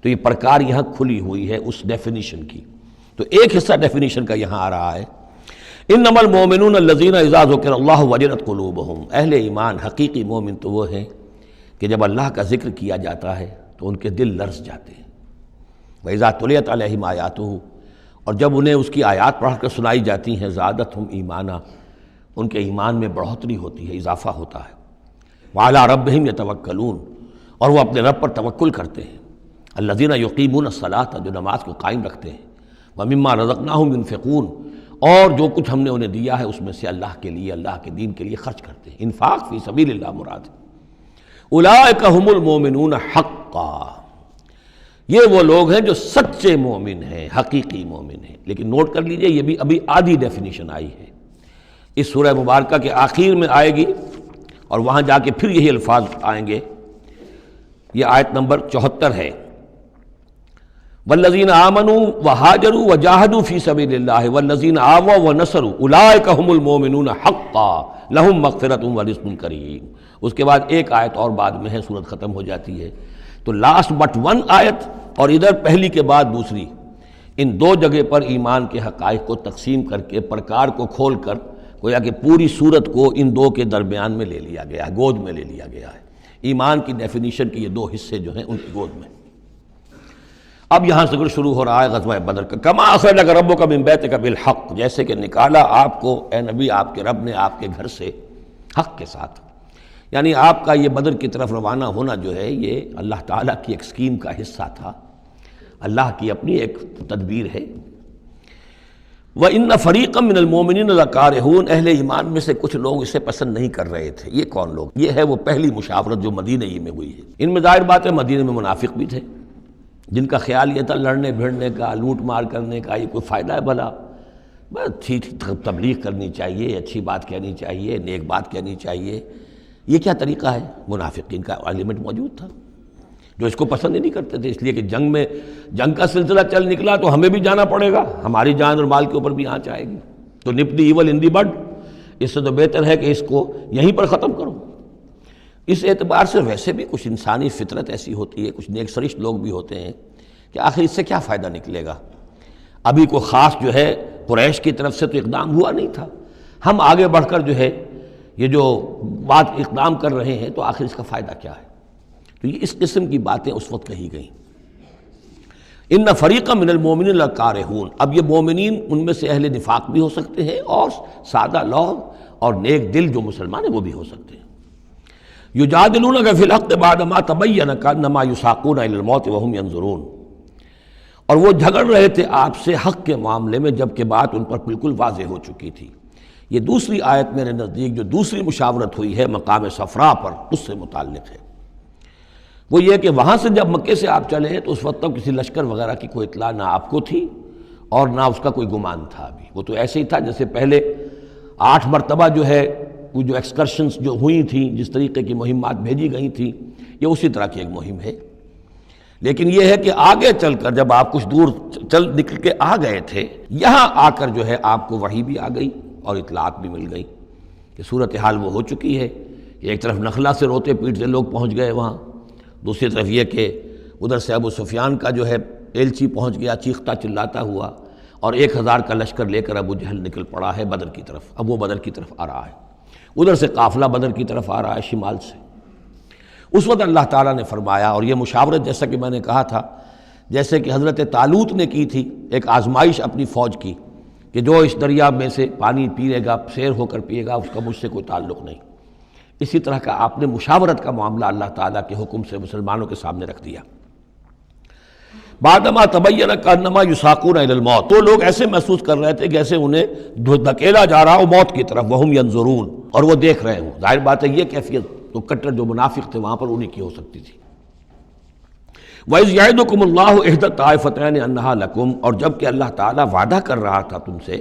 تو یہ پرکار یہاں کھلی ہوئی ہے اس ڈیفینیشن کی۔ تو ایک حصہ ڈیفینیشن کا یہاں آ رہا ہے، انما المؤمنون الذین اذا ذکر اللہ وجلت قلوبہم، اہل ایمان، حقیقی مومن تو وہ ہیں کہ جب اللہ کا ذکر کیا جاتا ہے تو ان کے دل لرز جاتے ہیں۔ وَإِذَا تُلِيَتْ عَلَيْهِمْ آیاتُهُ، اور جب انہیں اس کی آیات پڑھ کر سنائی جاتی ہیں، زادتہم ایمانا، ان کے ایمان میں بڑھوتری ہوتی ہے، اضافہ ہوتا ہے۔ وَعَلَىٰ رَبِّهِمْ يَتَوَكَّلُونَ، اور وہ اپنے رب پر توکل کرتے ہیں۔ الَّذِينَ يُقِيمُونَ الصَّلَاةَ، جو نماز کو قائم رکھتے ہیں۔ وَمِمَّا رَزَقْنَاهُمْ يُنْفِقُونَ، اور جو کچھ ہم نے انہیں دیا ہے اس میں سے اللہ کے لیے، اللہ کے دین کے لیے خرچ کرتے ہیں۔ انفاق فی سبیل اللہ مراد ہے۔ اولئک ھم المؤمنون حقا، یہ وہ لوگ ہیں جو سچے مومن ہیں، حقیقی مومن ہیں۔ لیکن نوٹ کر لیجئے یہ بھی ابھی آدھی ڈیفینیشن آئی ہے، اس سورہ مبارکہ کے آخر میں آئے گی، اور وہاں جا کے پھر یہی الفاظ آئیں گے۔ یہ آیت نمبر 74 ہے، والذین آمنوا وہاجروا وجاہدوا فی سبیل اللہ والذین آووا ونصروا اولئک ھم المؤمنون حقا لہم مغفرۃ ورزق کریم۔ اس کے بعد ایک آیت اور بعد میں ہے، سورت ختم ہو جاتی ہے۔ تو لاسٹ بٹ 1 آیت، اور ادھر پہلی کے بعد دوسری، ان 2 جگہ پر ایمان کے حقائق کو تقسیم کر کے، پرکار کو کھول کر، گویا کہ پوری سورت کو ان 2 کے درمیان میں لے لیا گیا ہے، گود میں لے لیا گیا ہے۔ ایمان کی ڈیفینیشن کے یہ 2 حصے جو ہیں ان کی گود میں۔ اب یہاں سے شروع ہو رہا ہے غزوہ بدر کا۔ کما اخرجک ربک من بیتک بالحق، جیسے کہ نکالا آپ کو اے نبی آپ کے رب نے آپ کے گھر سے حق کے ساتھ، یعنی آپ کا یہ بدر کی طرف روانہ ہونا جو ہے یہ اللہ تعالیٰ کی ایک اسکیم کا حصہ تھا، اللہ کی اپنی ایک تدبیر ہے۔ وَإِنَّ فَرِيقًا مِّنَ الْمُؤْمِنِينَ لَكَارِهُونَ، اہل ایمان میں سے کچھ لوگ اسے پسند نہیں کر رہے تھے۔ یہ کون لوگ؟ یہ ہے وہ پہلی مشاورت جو مدینہ ہی میں ہوئی ہے۔ ان میں ظاہر بات ہے مدینہ میں منافق بھی تھے، جن کا خیال یہ تھا لڑنے بھیڑنے کا، لوٹ مار کرنے کا، یہ کوئی فائدہ ہے بھلا؟ بس اچھی تبلیغ کرنی چاہیے، اچھی بات کہنی چاہیے، نیک بات کہنی چاہیے، یہ کیا طریقہ ہے؟ منافقین کا ایلیمنٹ موجود تھا جو اس کو پسند ہی نہیں کرتے تھے، اس لیے کہ جنگ کا سلسلہ چل نکلا تو ہمیں بھی جانا پڑے گا، ہماری جان اور مال کے اوپر بھی آنچ آئے گی، تو نپ دی ایول ان دی بڈ، اس سے تو بہتر ہے کہ اس کو یہیں پر ختم کرو۔ اس اعتبار سے ویسے بھی کچھ انسانی فطرت ایسی ہوتی ہے، کچھ نیک سرشت لوگ بھی ہوتے ہیں کہ آخر اس سے کیا فائدہ نکلے گا، ابھی کوئی خاص جو ہے قریش کی طرف سے تو اقدام ہوا نہیں تھا، ہم آگے بڑھ کر جو ہے یہ جو بات اقدام کر رہے ہیں تو آخر اس کا فائدہ کیا ہے۔ تو یہ اس قسم کی باتیں اس وقت کہی گئیں۔ ان فریقا من المؤمنین لکارہون، اب یہ مومنین ان میں سے اہل نفاق بھی ہو سکتے ہیں اور سادہ لوگ اور نیک دل جو مسلمان ہیں وہ بھی ہو سکتے ہیں۔ یجادلونک فی الحق بعد ما تبین کانما یساقون الی الموت وہم ینظرون، اور وہ جھگڑ رہے تھے آپ سے حق کے معاملے میں جبکہ بات ان پر بالکل واضح ہو چکی تھی۔ یہ دوسری آیت میرے نزدیک جو دوسری مشاورت ہوئی ہے مقام صفرا پر، اس سے متعلق ہے۔ وہ یہ کہ وہاں سے جب مکے سے آپ چلے تو اس وقت تک کسی لشکر وغیرہ کی کوئی اطلاع نہ آپ کو تھی اور نہ اس کا کوئی گمان تھا ابھی، وہ تو ایسے ہی تھا جیسے پہلے 8 مرتبہ جو ہے وہ جو ایکسکرشنز جو ہوئی تھیں، جس طریقے کی مہمات بھیجی گئی تھیں، یہ اسی طرح کی ایک مہم ہے۔ لیکن یہ ہے کہ آگے چل کر جب آپ کچھ دور چل نکل کے آ گئے تھے، یہاں آ کر جو ہے آپ کو وحی بھی آ گئی اور اطلاعات بھی مل گئی کہ صورتحال وہ ہو چکی ہے۔ ایک طرف نخلا سے روتے پیٹتے لوگ پہنچ گئے وہاں، دوسری طرف یہ کہ ادھر سے ابو سفیان کا جو ہے ایلچی پہنچ گیا چیختا چلاتا ہوا، اور 1000 کا لشکر لے کر ابو جہل نکل پڑا ہے بدر کی طرف۔ اب وہ بدر کی طرف آ رہا ہے، ادھر سے قافلہ بدر کی طرف آ رہا ہے شمال سے۔ اس وقت اللہ تعالیٰ نے فرمایا، اور یہ مشاورت جیسا کہ میں نے کہا تھا جیسے کہ حضرت طالوت نے کی تھی، ایک آزمائش اپنی فوج کی کہ جو اس دریا میں سے پانی پیے گا سیر ہو کر پیے گا اس کا مجھ سے کوئی تعلق نہیں، اسی طرح کا آپ نے مشاورت کا معاملہ اللہ تعالیٰ کے حکم سے مسلمانوں کے سامنے رکھ دیا۔ بعدما تبین کانما یساقون الی الموت، تو لوگ ایسے محسوس کر رہے تھے جیسے انہیں دھکیلا جا رہا ہو موت کی طرف، وہم ینظرون، اور وہ دیکھ رہے ہوں۔ ظاہر بات ہے یہ کیفیت تو کٹر جو منافق تھے وہاں پر انہی کی ہو سکتی تھی۔ وَإِذْ يَعِدُكُمُ اللَّهُ إِحْدَى الطَّائِفَتَيْنِ أَنَّهَا لَكُمْ، اور جب کہ اللہ تعالیٰ وعدہ کر رہا تھا تم سے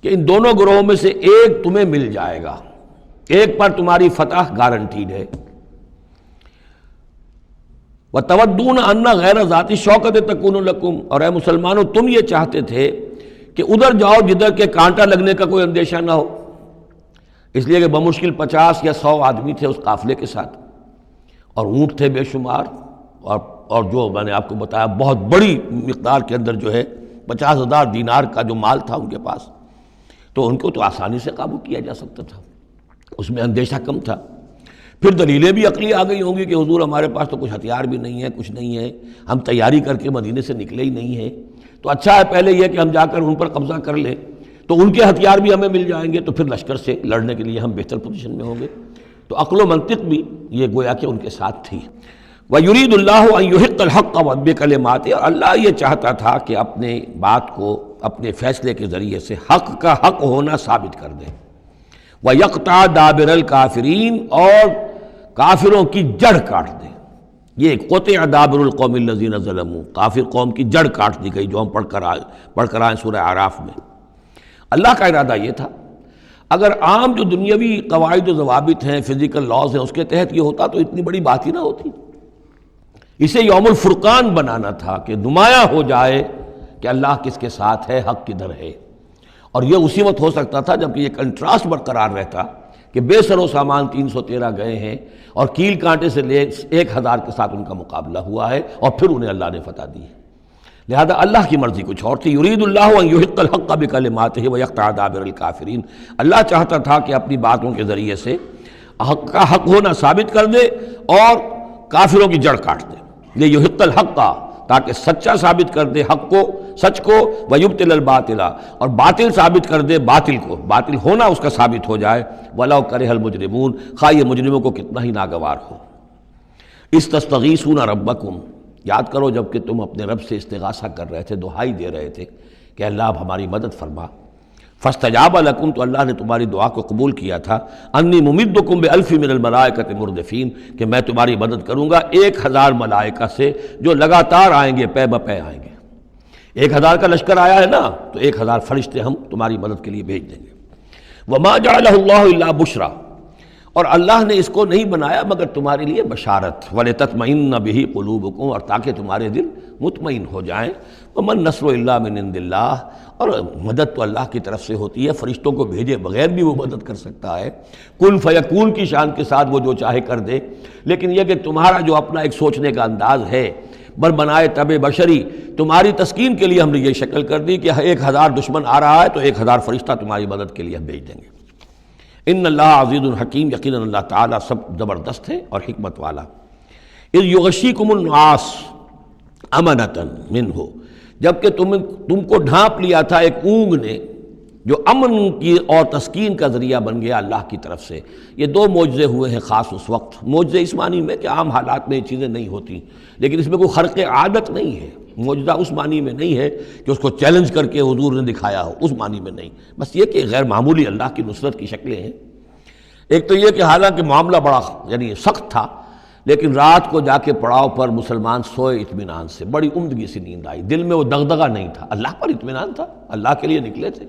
کہ ان دونوں گروہوں میں سے ایک تمہیں مل جائے گا، ایک پر تمہاری فتح گارنٹیڈ ہے۔ وَتَوَدُّونَ أَنَّ غَيْرَ ذَاتِ الشَّوْكَةِ تَكُونُ لَكُمْ، اور اے مسلمانوں تم یہ چاہتے تھے کہ ادھر جاؤ جدھر کے کانٹا لگنے کا کوئی اندیشہ نہ ہو، اس لیے کہ بمشکل 50 یا 100 آدمی تھے اس قافلے کے ساتھ، اور اونٹ تھے بے شمار، اور جو میں نے آپ کو بتایا بہت بڑی مقدار کے اندر جو ہے 50,000 دینار کا جو مال تھا ان کے پاس، تو ان کو تو آسانی سے قابو کیا جا سکتا تھا، اس میں اندیشہ کم تھا۔ پھر دلیلیں بھی عقلی آ گئی ہوں گی کہ حضور ہمارے پاس تو کچھ ہتھیار بھی نہیں ہے، کچھ نہیں ہے، ہم تیاری کر کے مدینے سے نکلے ہی نہیں ہیں، تو اچھا ہے پہلے یہ کہ ہم جا کر ان پر قبضہ کر لیں تو ان کے ہتھیار بھی ہمیں مل جائیں گے، تو پھر لشکر سے لڑنے کے لیے ہم بہتر پوزیشن میں ہوں گے۔ تو عقل و منطق بھی یہ گویا کہ ان کے ساتھ تھی۔ وَيُرِيدُ اللَّهُ أَن يُحِقَّ الْحَقَّ بِكَلِمَاتِهِ، اور اللہ یہ چاہتا تھا کہ اپنے بات کو اپنے فیصلے کے ذریعے سے حق کا حق ہونا ثابت کر دے۔ وَيَقْطَعَ دَابِرَ الْكَافِرِينَ، اور کافروں کی جڑ کاٹ دے۔ یہ قُطِعَ دَابِرُ الْقَوْمِ الَّذِينَ ظَلَمُوا، کافر قوم کی جڑ کاٹ دی گئی، جو ہم پڑھ کر آئے سورہ اعراف میں۔ اللہ کا ارادہ یہ تھا، اگر عام جو دنیاوی قواعد و ضوابط ہیں، فزیکل لاز ہیں، اس کے تحت یہ ہوتا تو اتنی بڑی بات ہی نہ ہوتی۔ اسے یوم الفرقان بنانا تھا کہ نمایاں ہو جائے کہ اللہ کس کے ساتھ ہے، حق کدھر ہے، اور یہ اسی وقت ہو سکتا تھا جبکہ یہ کنٹراسٹ برقرار رہتا کہ بے سر و سامان 313 گئے ہیں اور کیل کانٹے سے لے 1000 کے ساتھ ان کا مقابلہ ہوا ہے، اور پھر انہیں اللہ نے فتح دی ہے۔ لہذا اللہ کی مرضی کچھ اور تھی۔ یرید اللہ ان یحق الحق بکلماتہ ویقطع دابر الکافرین، اللہ چاہتا تھا کہ اپنی باتوں کے ذریعے سے حق کا حق ہونا ثابت کر دے اور کافروں کی جڑ کاٹ دے۔ یہ یحق الحق، تاکہ سچا ثابت کر دے حق کو، سچ کو، ویبطل الباطل، اور باطل ثابت کر دے باطل کو، باطل ہونا اس کا ثابت ہو جائے۔ ولو کرہ المجرمون، خواہ یہ مجرموں کو کتنا ہی ناگوار ہو۔ استستغیثون ربکم، یاد کرو جب کہ تم اپنے رب سے استغاثہ کر رہے تھے، دعائی دے رہے تھے کہ اللہ اب ہماری مدد فرما۔ فاستجاب لکم، تو اللہ نے تمہاری دعا کو قبول کیا تھا۔ انی ممدکم بألف من الملائکۃ مردفین، کہ میں تمہاری مدد کروں گا 1000 ملائکہ سے جو لگاتار آئیں گے، پے بپے آئیں گے۔ 1000 کا لشکر آیا ہے نا، تو 1000 فرشتے ہم تمہاری مدد کے لیے بھیج دیں گے۔ وما جعلہ اللہ الا بشرا، اور اللہ نے اس کو نہیں بنایا مگر تمہارے لیے بشارت، وَلِتَطْمَئِنَّ بِهِ قُلُوبُكُمْ، اور تاکہ تمہارے دل مطمئن ہو جائیں۔ وَمَن نَّصْرُ إِلَّا مِنْ عِندِ اللَّهِ، اور مدد تو اللہ کی طرف سے ہوتی ہے، فرشتوں کو بھیجے بغیر بھی وہ مدد کر سکتا ہے، کن فیکون کی شان کے ساتھ وہ جو چاہے کر دے۔ لیکن یہ کہ تمہارا جو اپنا ایک سوچنے کا انداز ہے، بر بنائے طبع بشری، تمہاری تسکین کے لیے ہم نے یہ شکل کر دی کہ 1000 دشمن آ رہا ہے تو 1000 فرشتہ تمہاری مدد کے لیے ہم بھیج دیں گے۔ ان اللہ عزیز الحکیم، یقیناً اللہ تعالیٰ سب زبردست ہے اور حکمت والا۔ اذ یغشیکم النعاس امنۃ منہ، جبکہ تم کو ڈھانپ لیا تھا ایک اونگ نے، جو امن کی اور تسکین کا ذریعہ بن گیا اللہ کی طرف سے۔ یہ دو معجزے ہوئے ہیں خاص اس وقت، معجزے اس معنی میں کہ عام حالات میں یہ چیزیں نہیں ہوتی، لیکن اس میں کوئی خرق عادت نہیں ہے۔ معجزہ اس معنی میں نہیں ہے کہ اس کو چیلنج کر کے حضور نے دکھایا ہو، اس معنی میں نہیں، بس یہ کہ غیر معمولی اللہ کی نصرت کی شکلیں ہیں۔ ایک تو یہ کہ حالانکہ معاملہ بڑا یعنی سخت تھا، لیکن رات کو جا کے پڑاؤ پر مسلمان سوئے اطمینان سے، بڑی عمدگی سے نیند آئی، دل میں وہ دغدغہ نہیں تھا، اللہ پر اطمینان تھا، اللہ کے لیے نکلے تھے،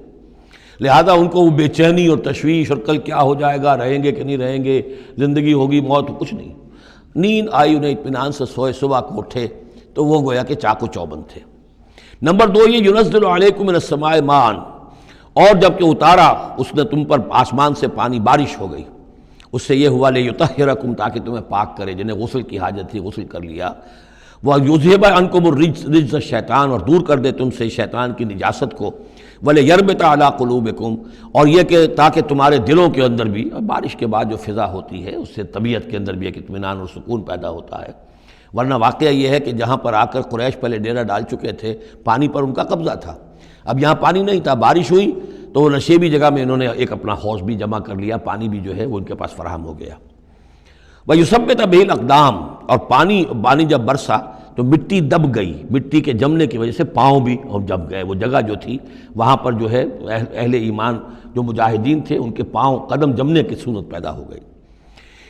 لہذا ان کو وہ بے چینی اور تشویش اور کل کیا ہو جائے گا، رہیں گے کہ نہیں رہیں گے، زندگی ہوگی موت، کچھ نہیں، نیند آئی، انہیں اطمینان سے سوئے، صبح کو اٹھے تو وہ گویا کہ چاق و چوبند تھے۔ نمبر 2 یہ ینزل علیکم من السماء ماء، اور جب کہ اتارا اس نے تم پر آسمان سے پانی، بارش ہو گئی، اس سے یہ ہوا لیطہرکم، تاکہ تمہیں پاک کرے، جنہیں غسل کی حاجت تھی غسل کر لیا، وَیُذْہِبَ عَنْکُمُ الرِّجْسَ الشیطان، اور دور کر دے تم سے شیطان کی نجاست کو، وَلِیَرْبِطَ عَلَىٰ قُلُوبِکُمْ، اور یہ کہ تاکہ تمہارے دلوں کے اندر بھی، بارش کے بعد جو فضا ہوتی ہے اس سے طبیعت کے اندر بھی ایک اطمینان اور سکون پیدا ہوتا ہے۔ ورنہ واقعہ یہ ہے کہ جہاں پر آ کر قریش پہلے ڈیرہ ڈال چکے تھے، پانی پر ان کا قبضہ تھا، اب یہاں پانی نہیں تھا، بارش ہوئی تو وہ نشیبی جگہ میں انہوں نے ایک اپنا حوض بھی جمع کر لیا، پانی بھی جو ہے وہ ان کے پاس فراہم ہو گیا۔ وَيُثَبِّتَ بِهِ الْأَقْدَامَ، اور پانی جب برسا تو مٹی دب گئی، مٹی کے جمنے کی وجہ سے پاؤں بھی جم گئے، وہ جگہ جو تھی وہاں پر جو ہے اہل ایمان جو مجاہدین تھے ان کے پاؤں قدم جمنے کی صورت پیدا ہو گئی۔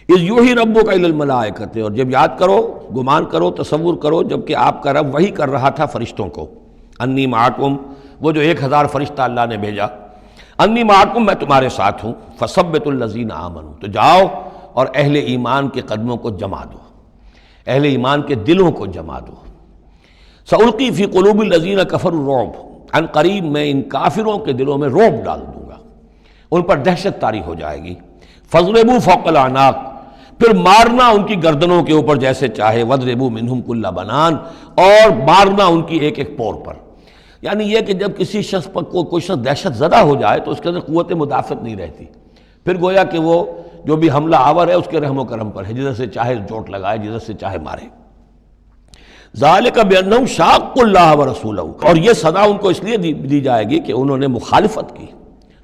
اذ یوحی ربک الی الملائکۃ، اور جب یاد کرو، گمان کرو، تصور کرو، جب کہ آپ کا رب وحی کر رہا تھا فرشتوں کو، انی معکم، وہ جو 1000 فرشتہ اللہ نے بھیجا، انی معکم، میں تمہارے ساتھ ہوں، فثبتوا الذین آمنوا، تو جاؤ اور اہل ایمان کے قدموں کو جما دو، اہل ایمان کے دلوں کو جما دو۔ سألقی فی قلوب الذین کفروا الرعب، عن قریب میں ان کافروں کے دلوں میں رعب ڈال دوں گا، ان پر دہشت طاری ہو جائے گی۔ فاضربوا فوق الاعناق، پھر مارنا ان کی گردنوں کے اوپر جیسے چاہے، وَاضْرِبُوا مِنْهُمْ كُلَّ بَنَانٍ، اور مارنا ان کی ایک ایک پور پر۔ یعنی یہ کہ جب کسی شخص پر کوئی شخص دہشت زدہ ہو جائے تو اس کے اندر قوت مدافعت نہیں رہتی، پھر گویا کہ وہ جو بھی حملہ آور ہے اس کے رحم و کرم پر ہے، جدھر سے چاہے چوٹ لگائے، جدھر سے چاہے مارے۔ ذَلِكَ بِأَنَّهُمْ شَاقُّوا اللَّهَ وَرَسُولَهُ، اور یہ سزا ان کو اس لیے دی جائے گی کہ انہوں نے مخالفت کی،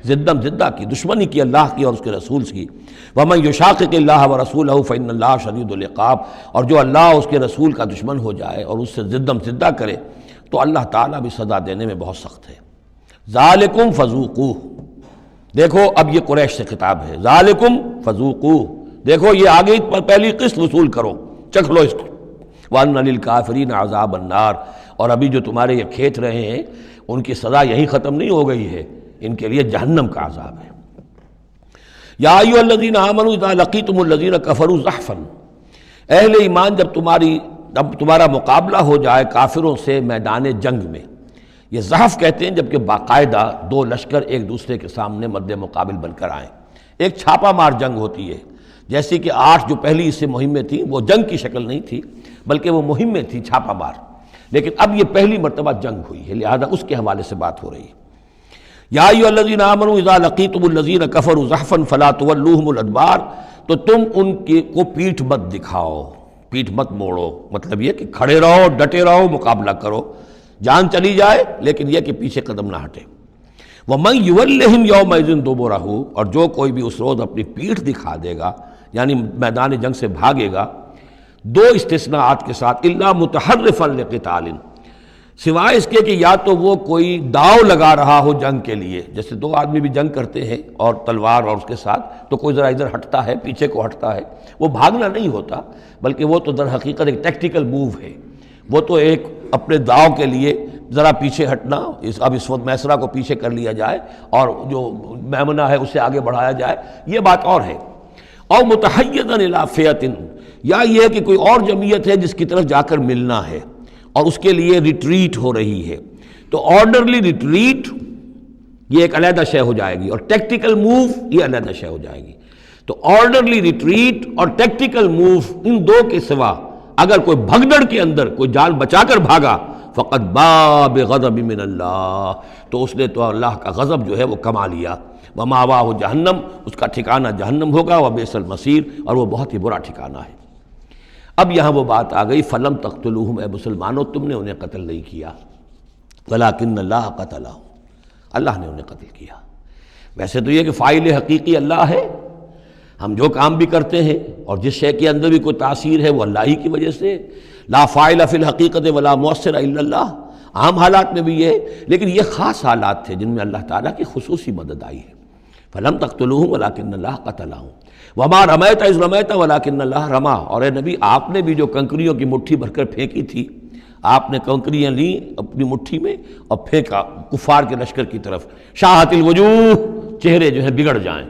زدم زدہ کی، دشمنی کی اللہ کی اور اس کے رسول کی۔ وَمَن يُشَاقِقِ اللَّهَ وَرَسُولَهُ فَإِنَّ اللَّهَ شَدِيدُ الْعِقَابِ، اور جو اللہ اس کے رسول کا دشمن ہو جائے اور اس سے زدم زدہ کرے تو اللہ تعالیٰ بھی سزا دینے میں بہت سخت ہے۔ ذَلِكُمْ فَذُوقُوهُ، دیکھو اب یہ قریش سے خطاب ہے، ذَلِكُمْ فَذُوقُوهُ، دیکھو یہ آگے پہلی قسط وصول کرو، چکھ لو اس کو۔ وَأَنَّ لِلْكَافِرِينَ عَذَابَ النَّارِ، اور ابھی جو تمہارے یہ کھیت رہے ہیں ان کی سزا یہی ختم نہیں ہو گئی ہے، ان کے لیے جہنم کا عذاب ہے۔ یا ایھا الذین آمنوا اذا لقیتم الذین کفروا زحفا، اہل ایمان جب تمہارا مقابلہ ہو جائے کافروں سے میدان جنگ میں، یہ زحف کہتے ہیں جبکہ باقاعدہ دو لشکر ایک دوسرے کے سامنے مد مقابل بن کر آئیں، ایک چھاپا مار جنگ ہوتی ہے، جیسے کہ 8 جو پہلی اس سے مہمیں تھیں وہ جنگ کی شکل نہیں تھی بلکہ وہ مہمیں تھیں چھاپا مار، لیکن اب یہ پہلی مرتبہ جنگ ہوئی ہے، لہذا اس کے حوالے سے بات ہو رہی ہے۔ یا ایھا الذین آمنوا اذا لقیتم الذین کفروا زحفا فلا تولوہم الادبار، تو تم ان کو پیٹھ مت دکھاؤ، پیٹھ مت موڑو، مطلب یہ کہ کھڑے رہو، ڈٹے رہو، مقابلہ کرو، جان چلی جائے لیکن یہ کہ پیچھے قدم نہ ہٹے۔ وَمَن يُوَلِّهِمْ يَوْمَئِذٍ دُبُرَهُ، اور جو کوئی بھی اس روز اپنی پیٹھ دکھا دے گا یعنی میدان جنگ سے بھاگے گا، 2 استثناءات کے ساتھ، الا متحرفا لقتال، سوائے اس کے کہ یا تو وہ کوئی داؤ لگا رہا ہو جنگ کے لیے، جیسے 2 آدمی بھی جنگ کرتے ہیں اور تلوار اور اس کے ساتھ، تو کوئی ذرا ادھر ہٹتا ہے، پیچھے کو ہٹتا ہے، وہ بھاگنا نہیں ہوتا بلکہ وہ تو در حقیقت ایک ٹیکٹیکل موو ہے، وہ تو ایک اپنے داؤ کے لیے ذرا پیچھے ہٹنا، اب اس وقت میسرہ کو پیچھے کر لیا جائے اور جو میمنہ ہے اسے آگے بڑھایا جائے، یہ بات اور ہے۔ اور متحیزا الی فئۃ، یا یہ ہے کہ کوئی اور جمعیت ہے جس کی طرف جا کر ملنا ہے اور اس کے لیے ریٹریٹ ہو رہی ہے، تو آرڈرلی ریٹریٹ یہ ایک علیحدہ شے ہو جائے گی، اور ٹیکٹیکل موو یہ علیحدہ شے ہو جائے گی۔ تو آرڈرلی ریٹریٹ اور ٹیکٹیکل موو، ان دو کے سوا اگر کوئی بھگدڑ کے اندر کوئی جان بچا کر بھاگا فقط باب غضب من اللہ، تو اس نے تو اللہ کا غضب جو ہے وہ کما لیا۔ ومأواہ جہنم، اس کا ٹھکانہ جہنم ہوگا، وبئس المصیر، اور وہ بہت ہی برا ٹھکانہ ہے۔ اب یہاں وہ بات آ گئی، فلم تقتلوہم، اے مسلمانوں تم نے انہیں قتل نہیں کیا، ولکن اللہ قتلہم، اللہ نے انہیں قتل کیا۔ ویسے تو یہ کہ فاعل حقیقی اللہ ہے، ہم جو کام بھی کرتے ہیں اور جس شے کے اندر بھی کوئی تاثیر ہے وہ اللہ ہی کی وجہ سے، لا فاعل فی الحقیقت ولا مؤثر الا اللہ، عام حالات میں بھی یہ ہے، لیکن یہ خاص حالات تھے جن میں اللہ تعالیٰ کی خصوصی مدد آئی ہے۔ فلم تقتلوہم ولکن اللہ قتلہم وما رمیت اذ رمیت ولکن اللہ رما، اور اے نبی آپ نے بھی جو کنکریوں کی مٹھی بھر کر پھینکی تھی، آپ نے کنکریاں لیں اپنی مٹھی میں اور پھینکا کفار کے لشکر کی طرف، شاہت الوجوہ، چہرے جو ہیں بگڑ جائیں،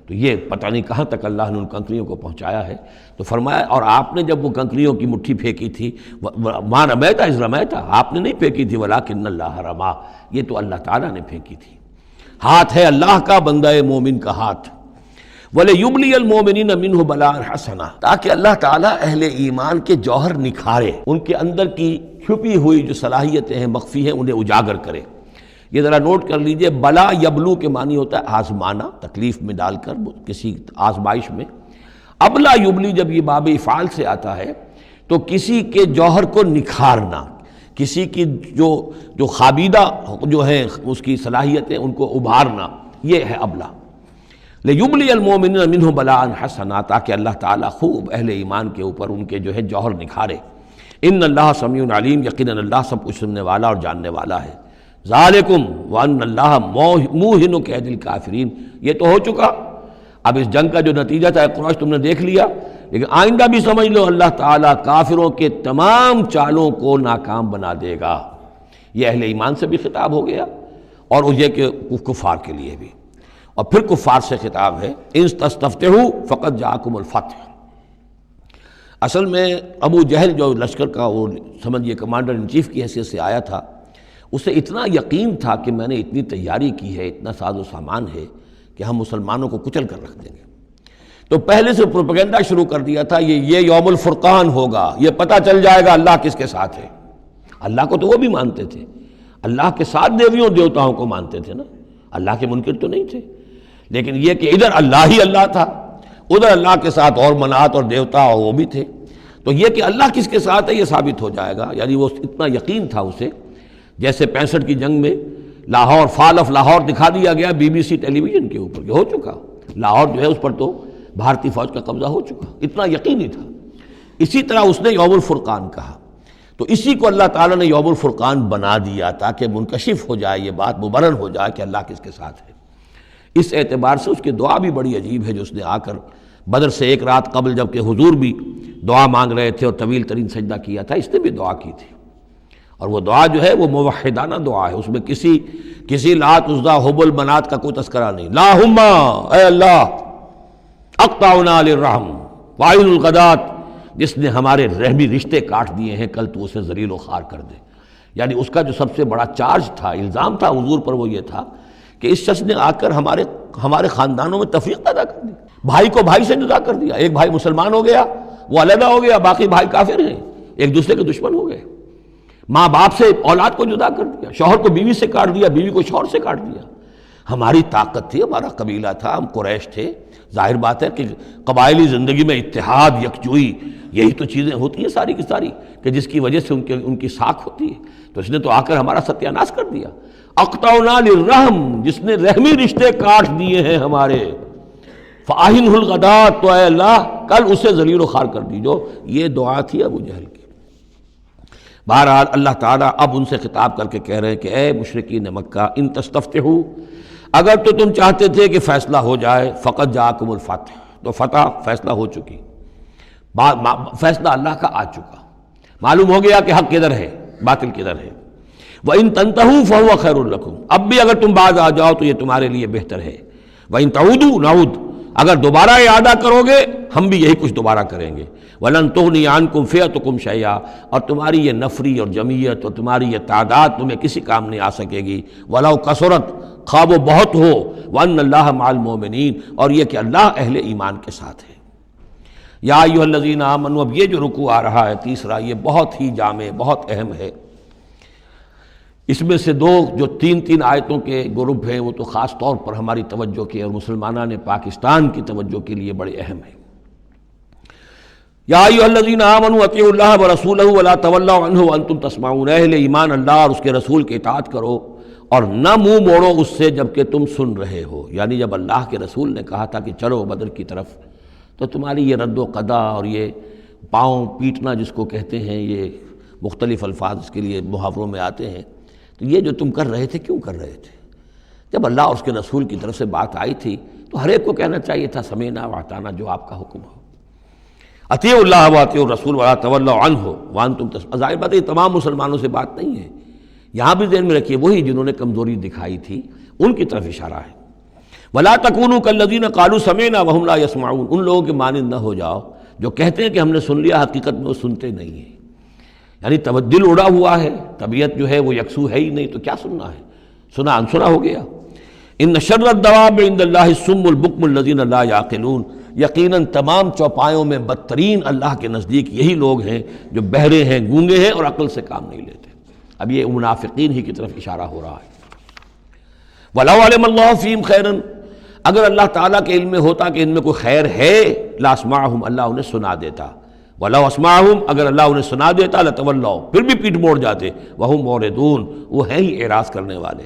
تو یہ پتہ نہیں کہاں تک اللہ نے ان کنکریوں کو پہنچایا ہے۔ تو فرمایا اور آپ نے جب وہ کنکریوں کی مٹھی پھینکی تھی، ما رمیت اذ رمیت، آپ نے نہیں پھینکی تھی، ولکن اللہ رما، یہ تو اللہ تعالیٰ نے پھینکی تھی۔ ہاتھ ہے اللہ کا، بندہ مومن کا ہاتھ۔ وَلِيُبْلِيَ الْمُؤْمِنِينَ مِنْهُ بَلَاءً حَسَنًا، تاکہ اللہ تعالیٰ اہل ایمان کے جوہر نکھارے، ان کے اندر کی چھپی ہوئی جو صلاحیتیں ہیں مخفی ہیں انہیں اجاگر کرے۔ یہ ذرا نوٹ کر لیجئے، بلا یبلو کے معنی ہوتا ہے آزمانا، تکلیف میں ڈال کر کسی آزمائش میں۔ ابلا یبلی جب یہ باب افعال سے آتا ہے تو کسی کے جوہر کو نکھارنا، کسی کی جو خابیدہ جو ہیں اس کی صلاحیتیں ان کو ابھارنا، یہ ہے ابلا۔ لیبلی المؤمنین منہ بلاء حسنا، تاکہ اللہ تعالیٰ خوب اہل ایمان کے اوپر ان کے جو ہے جوہر نکھارے۔ ان اللہ سمیع علیم، یقیناً اللہ سب کچھ سننے والا اور جاننے والا ہے۔ ذالکم وان اللہ موہن کید الکافرین، یہ تو ہو چکا، اب اس جنگ کا جو نتیجہ تھا قریش تم نے دیکھ لیا، لیکن آئندہ بھی سمجھ لو اللہ تعالیٰ کافروں کے تمام چالوں کو ناکام بنا دے گا۔ یہ اہل ایمان سے بھی خطاب ہو گیا اور یہ کہ کفار کے لیے بھی، اور پھر کفار سے خطاب ہے، ان تستفتحوا فقد جاءکم الفتح۔ اصل میں ابو جہل جو لشکر کا وہ سمجھیے کمانڈر ان چیف کی حیثیت سے آیا تھا، اسے اتنا یقین تھا کہ میں نے اتنی تیاری کی ہے، اتنا ساز و سامان ہے کہ ہم مسلمانوں کو کچل کر رکھ دیں گے، تو پہلے سے پروپیگنڈا شروع کر دیا تھا، یہ یوم الفرقان ہوگا، یہ پتہ چل جائے گا اللہ کس کے ساتھ ہے۔ اللہ کو تو وہ بھی مانتے تھے، اللہ کے ساتھ دیویوں دیوتاؤں کو مانتے تھے نا، اللہ کے منکر تو نہیں تھے، لیکن یہ کہ ادھر اللہ ہی اللہ تھا، ادھر اللہ کے ساتھ اور منات اور دیوتا اور وہ بھی تھے، تو یہ کہ اللہ کس کے ساتھ ہے یہ ثابت ہو جائے گا۔ یعنی وہ اتنا یقین تھا اسے، جیسے 65 کی جنگ میں لاہور، فال آف لاہور دکھا دیا گیا BBC ٹیلی ویژن کے اوپر، یہ ہو چکا، لاہور جو ہے اس پر تو بھارتی فوج کا قبضہ ہو چکا، اتنا یقینی تھا۔ اسی طرح اس نے یوم الفرقان کہا، تو اسی کو اللہ تعالیٰ نے یوم الفرقان بنا دیا تاکہ منکشف ہو جائے، یہ بات مبرر ہو جائے کہ اللہ کس کے ساتھ ہے۔ اس اعتبار سے اس کی دعا بھی بڑی عجیب ہے، جو اس نے آ کر بدر سے ایک رات قبل جب کہ حضور بھی دعا مانگ رہے تھے اور طویل ترین سجدہ کیا تھا، اس نے بھی دعا کی تھی، اور وہ دعا جو ہے وہ موحدانہ دعا ہے، اس میں کسی لات عزا حبل منات کا کوئی تذکرہ نہیں۔ اللہم، اے اللہ، اقطعنا للرحم وعین الغدات، جس نے ہمارے رحمی رشتے کاٹ دیے ہیں کل تو اسے ذلیل و خوار کر دے۔ یعنی اس کا جو سب سے بڑا چارج تھا، الزام تھا حضور پر، وہ یہ تھا کہ اس شخص نے آ کر ہمارے خاندانوں میں تفریق پیدا کر دی، بھائی کو بھائی سے جدا کر دیا، ایک بھائی مسلمان ہو گیا وہ علیحدہ ہو گیا، باقی بھائی کافر ہیں، ایک دوسرے کے دشمن ہو گئے، ماں باپ سے اولاد کو جدا کر دیا، شوہر کو بیوی سے کاٹ دیا، بیوی کو شوہر سے کاٹ دیا۔ ہماری طاقت تھی، ہمارا قبیلہ تھا، ہم قریش تھے، ظاہر بات ہے کہ قبائلی زندگی میں اتحاد، یکجوئی، یہی تو چیزیں ہوتی ہیں ساری کی ساری، کہ جس کی وجہ سے ان کی ساکھ ہوتی ہے، تو اس نے تو آ کر ہمارا ستیہ ناش کر دیا۔ اقطعنا للرحم، جس نے رحمی رشتے کاٹ دیے ہیں ہمارے، فاہنہ الغدات، تو اے اللہ کل اسے ذلیل و خوار کر دیجو۔ یہ دعا تھی ابو جہل کی۔ بہرحال اللہ تعالیٰ اب ان سے خطاب کر کے کہہ رہے ہیں کہ اے مشرکین مکہ، ان تستفتحوا، اگر تو تم چاہتے تھے کہ فیصلہ ہو جائے، فقط جاءکم الفتح، تو فتح فیصلہ ہو چکی، فیصلہ اللہ کا آ چکا، معلوم ہو گیا کہ حق کدھر ہے، باطل کدھر ہے۔ وَإِن تَنْتَهُوا فَهُوَ خَيْرٌ لَكُمْ، اب بھی اگر تم باز آ جاؤ تو یہ تمہارے لیے بہتر ہے۔ وَإِن تَعُودُوا نَعُودْ، اگر دوبارہ اعادہ کرو گے ہم بھی یہی کچھ دوبارہ کریں گے۔ وَلَن تُغْنِيَ عَنْكُمْ فِئَتُكُمْ شَيْئًا، اور تمہاری یہ نفری اور جمعیت اور تمہاری یہ تعداد تمہیں کسی کام نہیں آ سکے گی۔ وَلَوْ كَثُرَتْ، خواہ وہ بہت ہو، وَأَنَّ اللَّهَ مَعَ الْمُؤْمِنِينَ، اور یہ کہ اللہ اہل ایمان کے ساتھ ہے۔ یا ایھا الذین آمنوا، اب یہ جو رکوع آ رہا ہے تیسرا، یہ بہت ہی جامع، بہت اہم ہے۔ اس میں سے دو جو تین آیتوں کے گروپ ہیں وہ تو خاص طور پر ہماری توجہ کے اور مسلمانان پاکستان کی توجہ کے لیے بڑے اہم ہیں۔ یا ایھا الذین آمنوا اطیعوا اللہ ورسولہ ولا تولوا عنہ وانتم تسمعون، اہل ایمان اللہ اور اس کے رسول کی اطاعت کرو اور نہ منہ موڑو اس سے جبکہ تم سن رہے ہو۔ یعنی جب اللہ کے رسول نے کہا تھا کہ چلو بدر کی طرف، تو تمہاری یہ رد و قدا اور یہ پاؤں پیٹنا جس کو کہتے ہیں، یہ مختلف الفاظ اس کے لیے محاوروں میں آتے ہیں، تو یہ جو تم کر رہے تھے کیوں کر رہے تھے؟ جب اللہ اور اس کے رسول کی طرف سے بات آئی تھی تو ہر ایک کو کہنا چاہیے تھا سمعنا واطعنا، جو آپ کا حکم ہو۔ اطیعوا اللہ واطیعوا الرسول ولا تولوا عنہ وانتم تسمعون، ظاہر بات ہے یہ تمام مسلمانوں سے بات نہیں ہے، یہاں بھی ذہن میں رکھیے وہی جنہوں نے کمزوری دکھائی تھی ان کی طرف اشارہ ہے۔ ولا تکونوا کالذین قالوا سمعنا وهم لا يسمعون، ان لوگوں کے مانند نہ ہو جاؤ جو کہتے ہیں کہ ہم نے سن لیا، حقیقت میں وہ سنتے نہیں ہیں۔ یعنی دل اڑا ہوا ہے، طبیعت جو ہے وہ یکسو ہے ہی نہیں، تو کیا سننا ہے؟ سنا انسنا ہو گیا۔ ان شر الدواب عند اللہ الصم البکم الذین لا یعقلون، یقیناً تمام چوپایوں میں بدترین اللہ کے نزدیک یہی لوگ ہیں جو بہرے ہیں، گونگے ہیں اور عقل سے کام نہیں لیتے۔ اب یہ منافقین ہی کی طرف اشارہ ہو رہا ہے۔ وَلَوْ عَلِمَ اللَّهُ فِيهِمْ خَيْرًا، اگر اللہ تعالیٰ کے علم میں ہوتا کہ ان میں کوئی خیر ہے، لَأَسْمَعَهُمْ، اللہ انہیں سنا دیتا۔ وَلَوْ أَسْمَعَهُمْ، اگر اللہ انہیں سنا دیتا، لَتَوَلَّوْا، پھر بھی پیٹ موڑ جاتے، وَهُمْ مُعْرِضُونَ، وہ ہیں ہی اعراض کرنے والے۔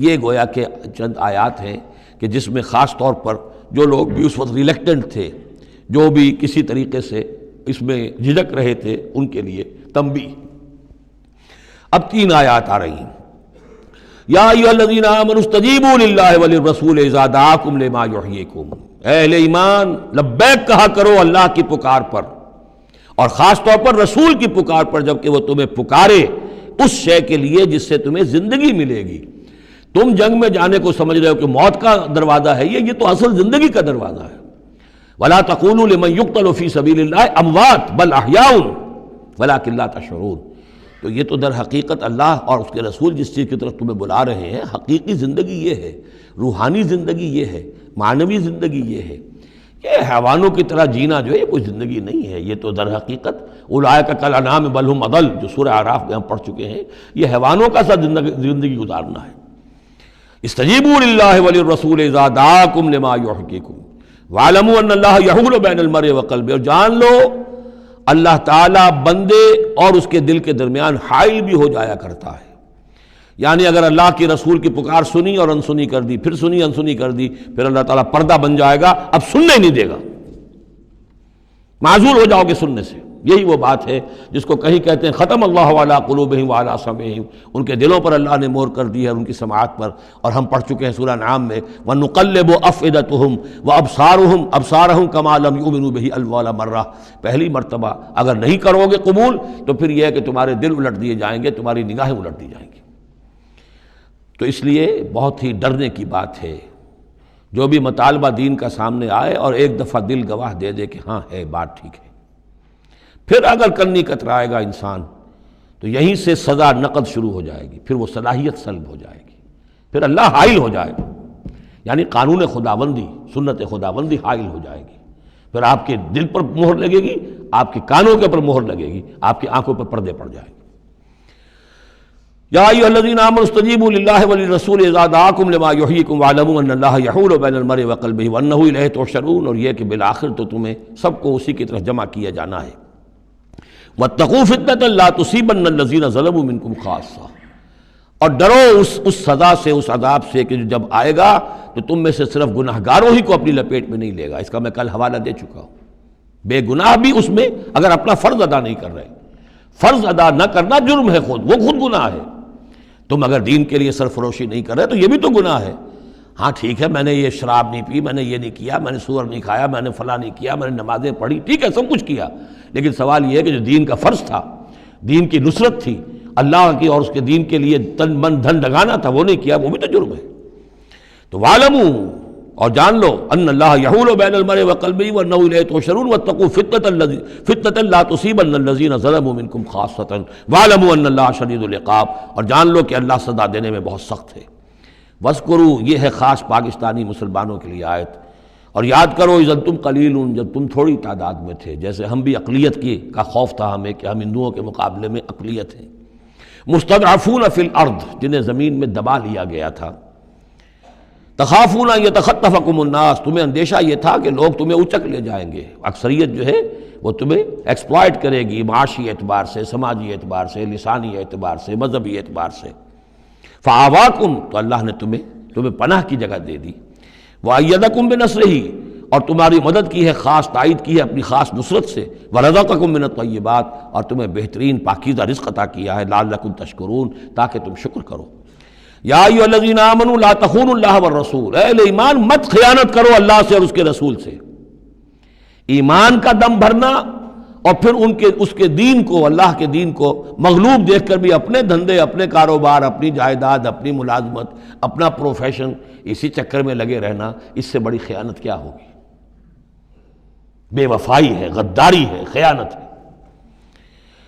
یہ گویا کہ چند آیات ہیں کہ جس میں خاص طور پر جو لوگ بھی اس وقت ریلیکٹنٹ تھے، جو بھی کسی طریقے سے اس میں جھجک رہے تھے، ان کے لیے تنبیہ۔ اب تین آیات آ رہی ہیں۔ یا ایھا الذین آمنوا استجیبوا للہ وللرسول اذا دعاکم لما یحییکم، اہل ایمان لبیک کہا کرو اللہ کی پکار پر، اور خاص طور پر رسول کی پکار پر جبکہ وہ تمہیں پکارے اس شے کے لیے جس سے تمہیں زندگی ملے گی۔ تم جنگ میں جانے کو سمجھ رہے ہو کہ موت کا دروازہ ہے، یہ تو اصل زندگی کا دروازہ ہے۔ ولا تقولوا لمن يقتل في سبيل الله اموات بل احياء ولكن لا تشعرون، تو یہ تو در حقیقت اللہ اور اس کے رسول جس چیز کی طرف تمہیں بلا رہے ہیں، حقیقی زندگی یہ ہے، روحانی زندگی یہ ہے، معنوی زندگی یہ ہے۔ یہ حیوانوں کی طرح جینا جو ہے یہ کوئی زندگی نہیں ہے، یہ تو در حقیقت اولئک کالانعام بل هم اضل، جو سورہ اعراف میں ہم پڑھ چکے ہیں، یہ حیوانوں کا سا زندگی گزارنا ہے۔ استجیبوا للہ وللرسول اذا دعاکم لما یحییکم واعلموا ان اللہ یحول بین المرء وقلبہ، اور جان لو اللہ تعالیٰ بندے اور اس کے دل کے درمیان حائل بھی ہو جایا کرتا ہے۔ یعنی اگر اللہ کی رسول کی پکار سنی اور انسنی کر دی، پھر سنی انسنی کر دی، پھر اللہ تعالیٰ پردہ بن جائے گا، اب سننے نہیں دے گا، معذور ہو جاؤ گے سننے سے۔ یہی وہ بات ہے جس کو کہیں کہتے ہیں ختم اللہ علی قلوبہم وعلی سمعہم، ان کے دلوں پر اللہ نے مہر کر دی ہے، ان کی سماعت پر، اور ہم پڑھ چکے ہیں سورہ انعام میں وَنُقَلِّبُ أَفْئِدَتَهُمْ وَأَبْصَارَهُمْ كَمَا لَمْ يُؤْمِنُوا بِهِ أَوَّلَ مَرَّةٍ، پہلی مرتبہ اگر نہیں کرو گے قبول تو پھر یہ ہے کہ تمہارے دل الٹ دیے جائیں گے، تمہاری نگاہیں الٹ دی جائیں گی۔ تو اس لیے بہت ہی ڈرنے کی بات ہے جو بھی مطالبہ دین کا سامنے آئے اور ایک دفعہ دل گواہ دے دے کہ ہاں ہے بات ٹھیک ہے، پھر اگر کرنی کترائے گا انسان تو یہیں سے سزا نقد شروع ہو جائے گی، پھر وہ صلاحیت سلب ہو جائے گی، پھر اللہ حائل ہو جائے گا، یعنی قانون خداوندی، سنت خداوندی حائل ہو جائے گی، پھر آپ کے دل پر مہر لگے گی، آپ کے کانوں کے اوپر مہر لگے گی، آپ کی آنکھوں پر پردے پڑ جائیں گے۔ یا ایھا الذین آمنوا استجیبوا للہ وللرسول اذا دعاکم لما یحییکم واعلموا ان اللہ یحول بین المرء وقلبہ وانہ الیہ تحشرون، اور یہ کہ بالآخر تو تمہیں سب کو اسی کی طرف جمع کیا جانا ہے۔ واتقوا فتنة لا تصیبن الذین ظلموا منکم خاصہ، اور ڈرو اس سزا سے، اس عذاب سے کہ جو جب آئے گا تو تم میں سے صرف گناہ گاروں ہی کو اپنی لپیٹ میں نہیں لے گا۔ اس کا میں کل حوالہ دے چکا ہوں، بے گناہ بھی اس میں اگر اپنا فرض ادا نہیں کر رہے، فرض ادا نہ کرنا جرم ہے، وہ خود گناہ ہے۔ تم اگر دین کے لیے سرفروشی نہیں کر رہے تو یہ بھی تو گناہ ہے۔ ہاں ٹھیک ہے، میں نے یہ شراب نہیں پی، میں نے یہ نہیں کیا، میں نے سور نہیں کھایا، میں نے فلاں نہیں کیا، میں نے نمازیں پڑھی، ٹھیک ہے سب کچھ کیا، لیکن سوال یہ ہے کہ جو دین کا فرض تھا، دین کی نصرت تھی، اللہ کی اور اس کے دین کے لیے تن من دھن لگانا تھا، وہ نہیں کیا، وہ بھی تو جرم ہے۔ تو وَاعْلَمُوا، اور جان لو ان اللہ یحول بین المرء وقلبہ وانہ الیہ تحشرون واتقوا فتنۃ لا تصیبن الذین ظلموا منکم خاصۃ واعلموا ان اللہ شدید العقاب، اور جان لو کہ اللہ سزا دینے میں بہت سخت ہے۔ وَاذْكُرُوا، یہ ہے خاص پاکستانی مسلمانوں کے لیے آیت، اور یاد کرو اذ انتم قلیل، جب تم تھوڑی تعداد میں تھے، جیسے ہم بھی اقلیت کا خوف تھا ہمیں کہ ہم ہندوؤں کے مقابلے میں اقلیت ہیں، مستضعفون فی الارض، جنہیں زمین میں دبا لیا گیا تھا، تخافون ان یتخطفکم الناس، تمہیں اندیشہ یہ تھا کہ لوگ تمہیں اچک لے جائیں گے، اکثریت جو ہے وہ تمہیں ایکسپلائٹ کرے گی معاشی اعتبار سے، سماجی اعتبار سے، لسانی اعتبار سے، مذہبی اعتبار سے۔ فآواکم، تو اللہ نے تمہیں پناہ کی جگہ دے دی، وأیدکم بنصرہ، اور تمہاری مدد کی ہے، خاص تائید کی ہے اپنی خاص نصرت سے، ورزقکم من الطیبات، اور تمہیں بہترین پاکیزہ رزق عطا کیا ہے، لعلکم تشکرون، تاکہ تم شکر کرو۔ یا ایھا الذین آمنوا لا تخونوا اللہ والرسول، اے اہل ایمان مت خیانت کرو اللہ سے اور اس کے رسول سے۔ ایمان کا دم بھرنا اور پھر اس کے دین کو، اللہ کے دین کو مغلوب دیکھ کر بھی اپنے دھندے، اپنے کاروبار، اپنی جائیداد، اپنی ملازمت، اپنا پروفیشن، اسی چکر میں لگے رہنا، اس سے بڑی خیانت کیا ہوگی؟ بے وفائی ہے، غداری ہے، خیانت ہے۔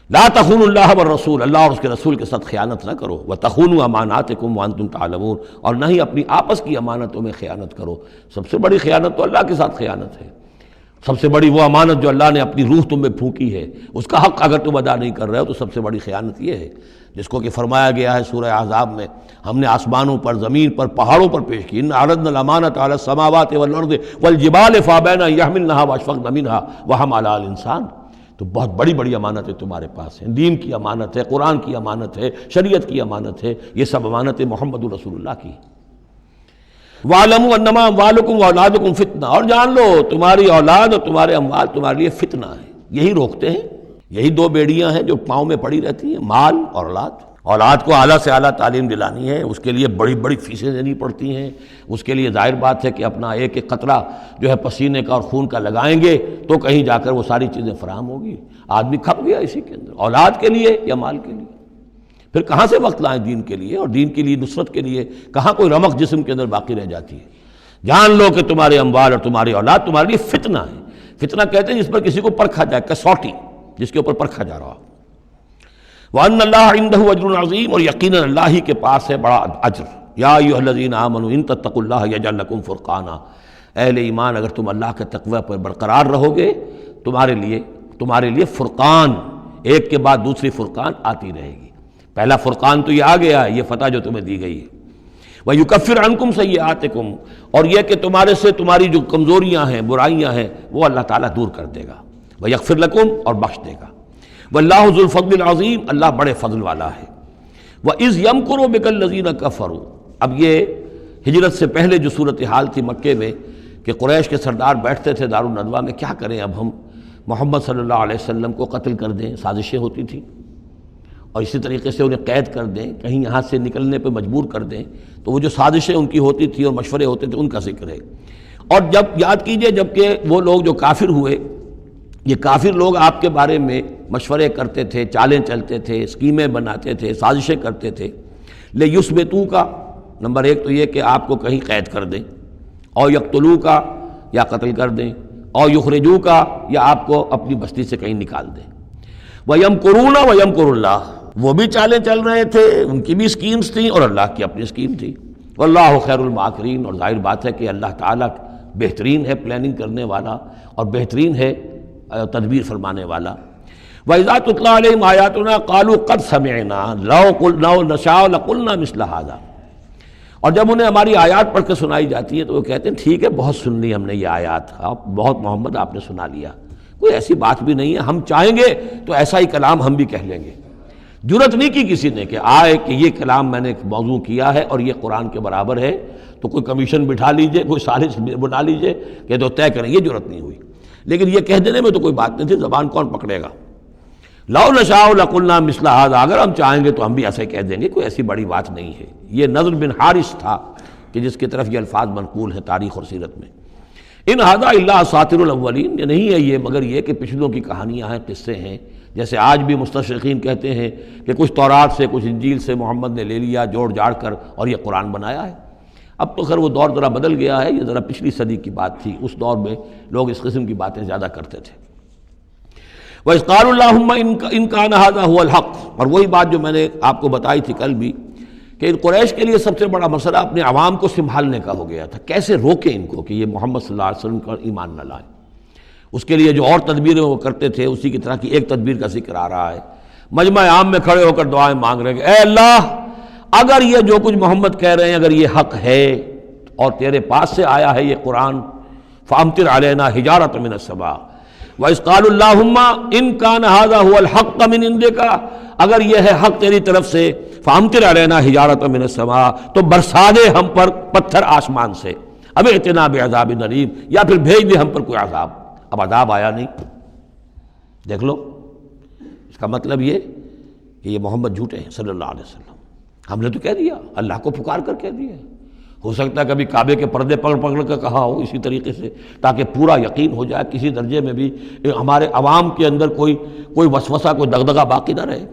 لا تخونوا اللہ والرسول، اللہ اور اس کے رسول کے ساتھ خیانت نہ کرو، وتخونوا اماناتکم وانتم تعلمون، اور نہ ہی اپنی آپس کی امانتوں میں خیانت کرو۔ سب سے بڑی خیانت تو اللہ کے ساتھ خیانت ہے، سب سے بڑی وہ امانت جو اللہ نے اپنی روح تم میں پھونکی ہے، اس کا حق اگر تم ادا نہیں کر رہے ہو تو سب سے بڑی خیانت یہ ہے، جس کو کہ فرمایا گیا ہے سورہ احزاب میں، ہم نے آسمانوں پر، زمین پر، پہاڑوں پر پیش کی، ان عرضنا الامانۃ علی السماوات والارض والجبال فابین ان یحملنها واشفقن منها وحملها الانسان، تو بہت بڑی بڑی امانتیں تمہارے پاس ہیں، دین کی امانت ہے، قرآن کی امانت ہے، شریعت کی امانت ہے، یہ سب امانتیں محمد رسول اللہ کی۔ وَاعْلَمُوا أَنَّمَا أَمْوَالُكُمْ وَأَوْلَادُكُمْ فِتْنَةٌ، اور جان لو تمہاری اولاد اور تمہارے اموال تمہارے لیے فتنہ ہے، یہی روکتے ہیں، یہی دو بیڑیاں ہیں جو پاؤں میں پڑی رہتی ہیں، مال اور اولاد۔ اولاد کو اعلیٰ سے اعلیٰ تعلیم دلانی ہے، اس کے لیے بڑی بڑی فیسیں دینی پڑتی ہیں، اس کے لیے ظاہر بات ہے کہ اپنا ایک ایک قطرہ جو ہے پسینے کا اور خون کا لگائیں گے تو کہیں جا کر وہ ساری چیزیں فراہم ہوگی۔ آدمی کھپ گیا اسی کے اندر، اولاد کے لیے یا مال کے لیے، پھر کہاں سے وقت لائیں دین کے لیے، اور دین کے لیے نصرت کے لیے کہاں کوئی رمق جسم کے اندر باقی رہ جاتی ہے۔ جان لو کہ تمہارے اموال اور تمہاری اولاد تمہارے لیے فتنہ ہے۔ فتنہ کہتے ہیں جس پر کسی کو پرکھا جائے، کسوٹی جس کے اوپر پرکھا جا رہا ہو۔ وَأَنَّ اللَّهَ عِندَهُ أَجْرٌ عَظِيمٌ، اور یقیناً اللہ ہی کے پاس ہے بڑا اجر۔ یا ایھا الذین آمنوا ان تتقوا اللہ یجعل لکم فرقانا، اہل ایمان اگر تم اللہ کے تقوی پر برقرار رہو گے، تمہارے لیے فرقان، ایک کے بعد دوسری فرقان آتی رہے گی۔ پہلا فرقان تو یہ آ گیا ہے، یہ فتح جو تمہیں دی گئی ہے۔ وَيُكَفِّرْ عَنْكُمْ سَيِّئَاتِكُمْ، اور یہ کہ تمہارے سے تمہاری جو کمزوریاں ہیں، برائیاں ہیں، وہ اللہ تعالیٰ دور کر دے گا۔ وَيَغْفِرْ لَكُمْ، اور بخش دے گا۔ وَاللَّهُ ذُو الْفَضْلِ الْعَظِيمِ، اللہ بڑے فضل والا ہے۔ وَإِذْ يَمْكُرُ بِكَ الَّذِينَ كَفَرُوا، اب یہ ہجرت سے پہلے جو صورتحال تھی مکے میں کہ قریش کے سردار بیٹھتے تھے دارالندوہ میں، کیا کریں اب ہم محمد صلی اللہ علیہ وسلم کو قتل کر دیں، سازشیں ہوتی تھیں، اور اسی طریقے سے انہیں قید کر دیں، کہیں یہاں سے نکلنے پہ مجبور کر دیں، تو وہ جو سازشیں ان کی ہوتی تھی اور مشورے ہوتے تھے ان کا ذکر ہے۔ اور جب یاد کیجئے جب کہ وہ لوگ جو کافر ہوئے، یہ کافر لوگ آپ کے بارے میں مشورے کرتے تھے، چالیں چلتے تھے، اسکیمیں بناتے تھے، سازشیں کرتے تھے۔ لِیُثْبِتُوکَ، نمبر ایک تو یہ کہ آپ کو کہیں قید کر دیں، اور یقتلوک، یا قتل کر دیں، اور یخرجوک، یا آپ کو اپنی بستی سے کہیں نکال دیں۔ وَيَمْكُرُونَ وَيَمْكُرُ اللَّهُ، وہ بھی چالیں چل رہے تھے، ان کی بھی اسکیمز تھیں اور اللہ کی اپنی اسکیم تھی۔ وَاللَّهُ خَيْرُ الْمَاكِرِينَ، اور ظاہر بات ہے کہ اللہ تعالیٰ بہترین ہے پلاننگ کرنے والا اور بہترین ہے تدبیر فرمانے والا۔ وَإِذَا تُتْلَىٰ عَلَيْهِمْ آيَاتُنَا قَالُوا قَدْ سَمِعْنَا لَوْ نَشَاءُ لَقُلْنَا مِثْلَ هَٰذَا، اور جب انہیں ہماری آیات پڑھ کے سنائی جاتی ہے تو وہ کہتے ہیں ٹھیک ہے، بہت سن لی ہم نے یہ آیات، بہت محمد آپ نے سنا لیا، کوئی ایسی بات بھی نہیں ہے، ہم چاہیں گے تو ایسا ہی کلام ہم بھی کہہ لیں گے۔ جرت نہیں کی کسی نے کہ آئے کہ یہ کلام میں نے موضوع کیا ہے اور یہ قرآن کے برابر ہے، تو کوئی کمیشن بٹھا لیجئے، کوئی سازش بنا لیجئے کہ تو طے کریں، یہ جرت نہیں ہوئی۔ لیکن یہ کہہ دینے میں تو کوئی بات نہیں تھی، زبان کون پکڑے گا۔ لو نشاء لقلنا مثل هذا، اگر ہم چاہیں گے تو ہم بھی ایسے کہہ دیں گے، کوئی ایسی بڑی بات نہیں ہے۔ یہ نضر بن حارث تھا کہ جس کی طرف یہ الفاظ منقول ہیں تاریخ اور سیرت میں۔ ان هذا الا اساطیر الاولین، یہ نہیں ہے یہ مگر یہ کہ پچھلوں کی کہانیاں ہیں، قصے ہیں، جیسے آج بھی مستشرقین کہتے ہیں کہ کچھ تورات سے، کچھ انجیل سے محمد نے لے لیا جوڑ جاڑ کر اور یہ قرآن بنایا ہے۔ اب تو خیر وہ دور ذرا بدل گیا ہے، یہ ذرا پچھلی صدی کی بات تھی، اس دور میں لوگ اس قسم کی باتیں زیادہ کرتے تھے۔ وَإِذْ قَالُوا اللَّهُمَّ إِن كَانَ هَذَا هُوَ الْحَقُّ، اور وہی بات جو میں نے آپ کو بتائی تھی کل بھی کہ قریش کے لیے سب سے بڑا مسئلہ اپنے عوام کو سنبھالنے کا ہو گیا تھا، کیسے روکیں ان کو کہ یہ محمد صلی اللہ علیہ وسلم کا ایمان نہ لائیں۔ اس کے لیے جو اور تدبیریں وہ کرتے تھے اسی کی طرح کی ایک تدبیر کا ذکر آ رہا ہے۔ مجمع عام میں کھڑے ہو کر دعائیں مانگ رہے ہیں کہ اے اللہ، اگر یہ جو کچھ محمد کہہ رہے ہیں اگر یہ حق ہے اور تیرے پاس سے آیا ہے یہ قرآن، فَأَمْطِرْ عَلَيْنَا حِجَارَةً مِّنَ السَّمَاءِ وَإِذْ قَالُوا اللَّهُمَّ إِن كَانَ هَذَا هُوَ الْحَقَّ مِنْ عِندِكَ، اگر یہ ہے حق تیری طرف سے، فَأَمْطِرْ عَلَيْنَا حِجَارَةً مِّنَ السَّمَاءِ، تو برسا دے ہم پر پتھر آسمان سے، اب ائتنا بعذاب الیم، یا پھر بھیج دے ہم پر کوئی عذاب۔ اب عذاب آیا نہیں، دیکھ لو، اس کا مطلب یہ کہ یہ محمد جھوٹے ہیں صلی اللہ علیہ وسلم۔ ہم نے تو کہہ دیا، اللہ کو پکار کر کہہ دیا، ہو سکتا ہے کبھی کعبے کے پردے پکڑ پکڑ کر کہا ہو اسی طریقے سے، تاکہ پورا یقین ہو جائے، کسی درجے میں بھی ہمارے عوام کے اندر کوئی وسوسہ، کوئی دغدغہ باقی نہ رہے۔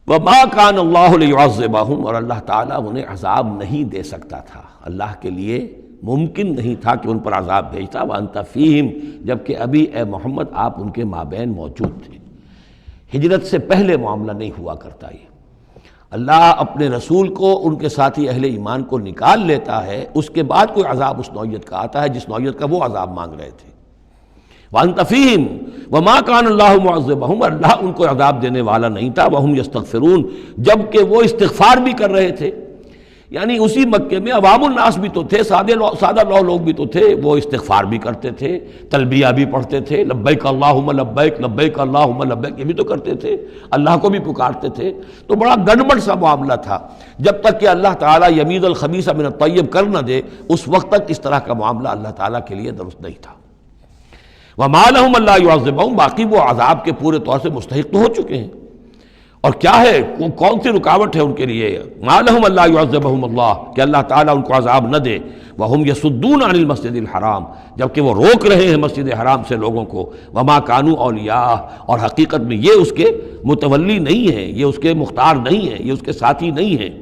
وَمَا كَانَ اللَّهُ لِيُعَذِّبَهُمْ، اور اللہ تعالیٰ انہیں عذاب نہیں دے سکتا تھا، اللہ کے لیے ممکن نہیں تھا کہ ان پر عذاب بھیجتا، وَأَنْتَ فِيهِمْ، جبکہ ابھی اے محمد آپ ان کے مابین موجود تھے۔ ہجرت سے پہلے معاملہ نہیں ہوا کرتا یہ، اللہ اپنے رسول کو ان کے ساتھی اہل ایمان کو نکال لیتا ہے، اس کے بعد کوئی عذاب اس نوعیت کا آتا ہے جس نوعیت کا وہ عذاب مانگ رہے تھے۔ وَأَنْتَ فِيهِمْ وَمَا كَانَ اللَّهُ مُعَذِّبَهُمْ، اللہ ان کو عذاب دینے والا نہیں تھا، وَهُمْ يَسْتَغْفِرُونَ، جبکہ وہ استغفار بھی کر رہے تھے۔ یعنی اسی مکے میں عوام الناس بھی تو تھے، سادہ لوگ بھی تو تھے، وہ استغفار بھی کرتے تھے، تلبیہ بھی پڑھتے تھے، لبیک اللہم لبیک لبیک اللہم لبیک، یہ بھی تو کرتے تھے، اللہ کو بھی پکارتے تھے۔ تو بڑا گڑبڑ سا معاملہ تھا، جب تک کہ اللہ تعالیٰ یمیز الخبیث من الطیب کر نہ دے، اس وقت تک اس طرح کا معاملہ اللہ تعالیٰ کے لیے درست نہیں تھا۔ وَمَا لَهُمْ أَلَّا يُعَذِّبَهُمْ، باقی وہ عذاب کے پورے طور سے مستحق تو ہو چکے ہیں، اور کیا ہے، کون سی رکاوٹ ہے ان کے لیے؟ مَا لَهُمْ أَلَّا يُعَذِّبَهُمُ اللَّهُ، کہ اللہ تعالیٰ ان کو عذاب نہ دے، وَهُمْ يَصُدُّونَ عَنِ الْمَسْجِدِ الْحَرَامِ، جبکہ وہ روک رہے ہیں مسجد حرام سے لوگوں کو، وَمَا كَانُوا أَوْلِيَاءَهُ، اور حقیقت میں یہ اس کے متولی نہیں ہیں، یہ اس کے مختار نہیں ہیں، یہ اس کے ساتھی نہیں ہیں۔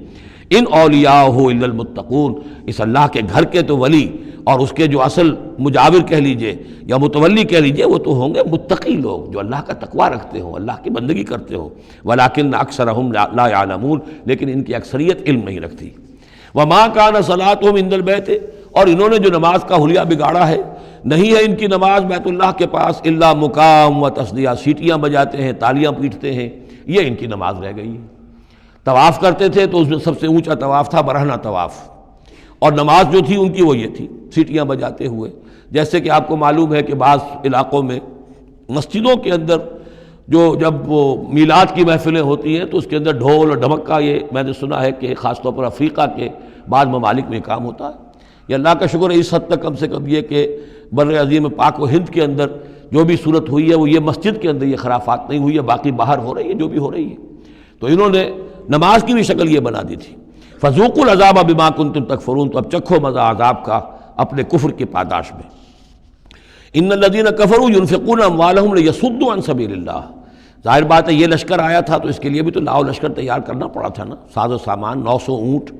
ان اولیاءہ الا المتقون، اس اللہ کے گھر کے تو ولی اور اس کے جو اصل مجاور کہہ لیجئے یا متولی کہہ لیجئے، وہ تو ہوں گے متقی لوگ جو اللہ کا تقوی رکھتے ہوں، اللہ کی بندگی کرتے ہوں۔ ولکن اکثرہم لا یعلمون، لیکن ان کی اکثریت علم نہیں رکھتی۔ وما کان صلاتہم عند البیت، اور انہوں نے جو نماز کا حلیہ بگاڑا ہے، نہیں ہے ان کی نماز بیت اللہ کے پاس الا مقام و تصدیہ، سیٹیاں بجاتے ہیں، تالیاں پیٹتے ہیں، یہ ان کی نماز رہ گئی ہے۔ طواف کرتے تھے تو اس میں سب سے اونچا طواف تھا برہنہ طواف، اور نماز جو تھی ان کی وہ یہ تھی، سیٹیاں بجاتے ہوئے۔ جیسے کہ آپ کو معلوم ہے کہ بعض علاقوں میں مسجدوں کے اندر جب وہ میلاد کی محفلیں ہوتی ہیں تو اس کے اندر ڈھول اور ڈھمک کا، یہ میں نے سنا ہے کہ خاص طور پر افریقہ کے بعض ممالک میں کام ہوتا ہے۔ یہ اللہ کا شکر ہے اس حد تک کم سے کم یہ کہ بر عظیم پاک و ہند کے اندر جو بھی صورت ہوئی ہے وہ یہ مسجد کے اندر یہ خرافات نہیں ہوئی ہے، باقی باہر ہو رہی ہے جو بھی ہو رہی ہے۔ تو انہوں نے نماز کی بھی شکل یہ بنا دی تھی، فذوقوا العذاب بما کنتم تکفرون، تو اب چکھو مزہ عذاب کا اپنے کفر کی پاداش میں۔ ان الذین کفروا ينفقون اموالهم لیصدوا عن سبیل اللہ، ظاہر بات ہے یہ لشکر آیا تھا تو اس کے لیے بھی تو لاؤ لشکر تیار کرنا پڑا تھا نا، ساز و سامان، 900 اونٹ،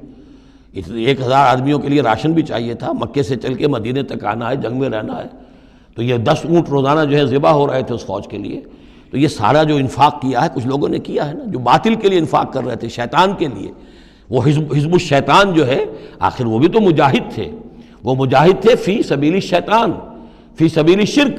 1000 آدمیوں کے لیے راشن بھی چاہیے تھا، مکے سے چل کے مدینے تک آنا ہے، جنگ میں رہنا ہے، تو یہ 10 اونٹ روزانہ جو ہے ذبح ہو رہے تھے اس فوج کے لیے۔ تو یہ سارا جو انفاق کیا ہے کچھ لوگوں نے کیا ہے نا، جو باطل کے لیے انفاق کر رہے تھے، شیطان کے لیے، وہ حزب الشیطان جو ہے، آخر وہ بھی تو مجاہد تھے، وہ مجاہد تھے فی سبیل الشیطان، فی سبیل الشرک۔